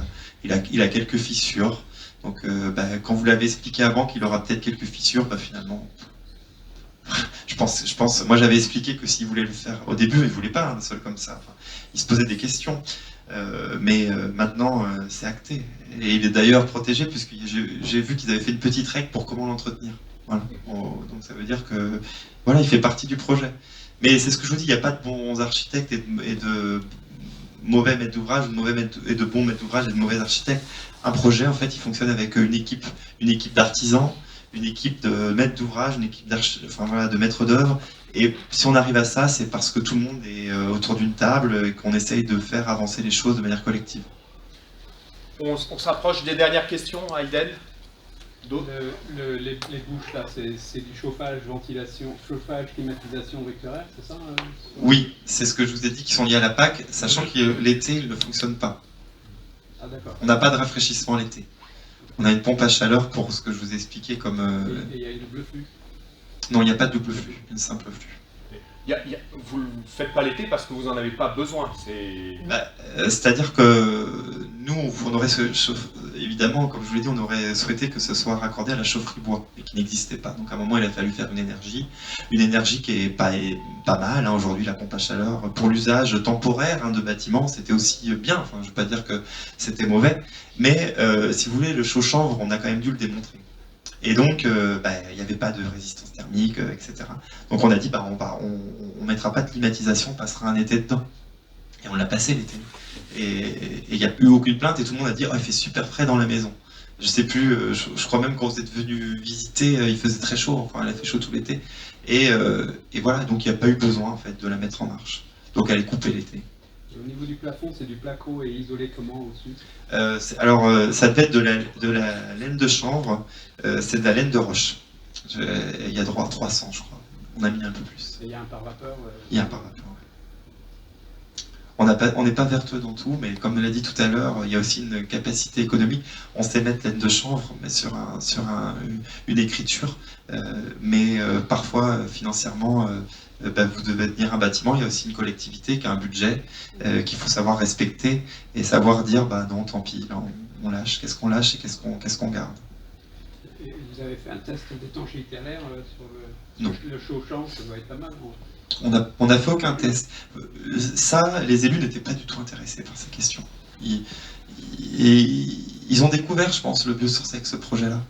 il a quelques fissures. Donc bah, quand vous l'avez expliqué avant qu'il aura peut-être quelques fissures, bah, finalement... Je pense, moi j'avais expliqué que s'il voulait le faire au début, il ne voulait pas un sol comme ça. Enfin, il se posait des questions, mais maintenant c'est acté. Et il est d'ailleurs protégé puisque j'ai vu qu'ils avaient fait une petite règle pour comment l'entretenir. Voilà. Donc ça veut dire que voilà, il fait partie du projet. Mais c'est ce que je vous dis, il n'y a pas de bons architectes et de mauvais maîtres d'ouvrage, et de bons maîtres d'ouvrage et de mauvais architectes. Un projet en fait, il fonctionne avec une équipe d'artisans, une équipe de maîtres d'ouvrage, une équipe de maîtres d'œuvre. Et si on arrive à ça, c'est parce que tout le monde est autour d'une table et qu'on essaye de faire avancer les choses de manière collective. On s'approche des dernières questions, Aïden. Les bouches là, c'est du chauffage, ventilation, chauffage, climatisation vectorielle, c'est ça Oui, c'est ce que je vous ai dit, qui sont liés à la PAC, sachant que l'été, il ne fonctionne pas. Ah d'accord. On n'a pas de rafraîchissement l'été. On a une pompe à chaleur pour ce que je vous ai expliqué comme... Et il y a une double flux? Non, il n'y a pas de double flux, une simple flux. Vous ne le faites pas l'été parce que vous n'en avez pas besoin. C'est-à-dire que nous, on aurait évidemment, comme je vous l'ai dit, on aurait souhaité que ce soit raccordé à la chaufferie bois, et qui n'existait pas. Donc à un moment, il a fallu faire une énergie qui est pas mal. Hein. Aujourd'hui, la pompe à chaleur, pour l'usage temporaire de bâtiments, c'était aussi bien. Enfin, je ne veux pas dire que c'était mauvais, mais si vous voulez, le chaud-chanvre, on a quand même dû le démontrer. Et donc, il n'y avait pas de résistance thermique, etc. Donc on a dit, on mettra pas de climatisation, on passera un été dedans. Et on l'a passé l'été. Et il n'y a eu aucune plainte, et tout le monde a dit, oh, il fait super frais dans la maison. Je sais plus, je crois même quand vous êtes venu visiter, il faisait très chaud, enfin elle a fait chaud tout l'été. Et voilà, donc il n'y a pas eu besoin en fait de la mettre en marche. Donc elle est coupée l'été. Au niveau du plafond, c'est du placo et isolé comment au-dessus? Ça peut être de la laine de chanvre, c'est de la laine de roche. Il y a droit à 300, je crois. On a mis un peu plus. Et il y a un pare-vapeur Il y a un pare-vapeur, ouais. On n'est pas vertueux dans tout, mais comme on l'a dit tout à l'heure, il y a aussi une capacité économique. On sait mettre laine de chanvre, mais sur une écriture, mais parfois, financièrement... vous devez tenir un bâtiment, il y a aussi une collectivité qui a un budget qu'il faut savoir respecter et savoir dire non, tant pis, là, on lâche, qu'est-ce qu'on lâche et qu'est-ce qu'on garde. Et vous avez fait un test d'étanchéité à l'air sur le chaud-chanvre, ça doit être pas mal. On n'a fait aucun test. Ça, les élus n'étaient pas du tout intéressés par ces questions. Ils ont découvert, je pense, le biosourcex, ce projet-là.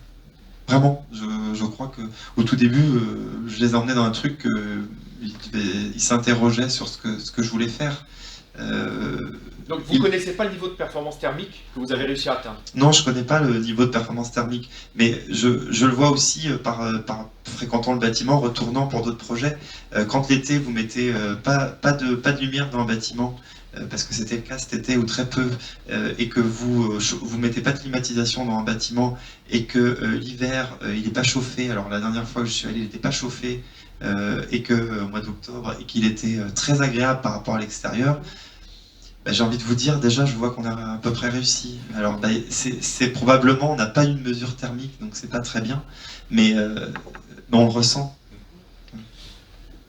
Vraiment, je crois qu'au tout début, je les emmenais dans un truc ils s'interrogeaient sur ce que je voulais faire. Donc vous ne connaissez pas le niveau de performance thermique que vous avez réussi à atteindre? Non, je ne connais pas le niveau de performance thermique, mais je le vois aussi par fréquentant le bâtiment, retournant pour d'autres projets. Quand l'été, vous mettez pas de lumière dans le bâtiment, parce que c'était le cas cet été ou très peu, et que vous mettez pas de climatisation dans un bâtiment et que l'hiver il n'est pas chauffé, alors la dernière fois que je suis allé il n'était pas chauffé, et que au mois d'octobre et qu'il était très agréable par rapport à l'extérieur, j'ai envie de vous dire, déjà je vois qu'on a à peu près réussi. Alors c'est probablement, on n'a pas une mesure thermique, donc c'est pas très bien, mais on le ressent.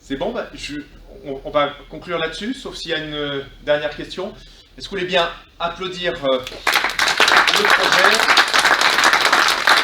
C'est bon, on va conclure là-dessus, sauf s'il y a une dernière question. Est-ce que vous voulez bien applaudir le projet?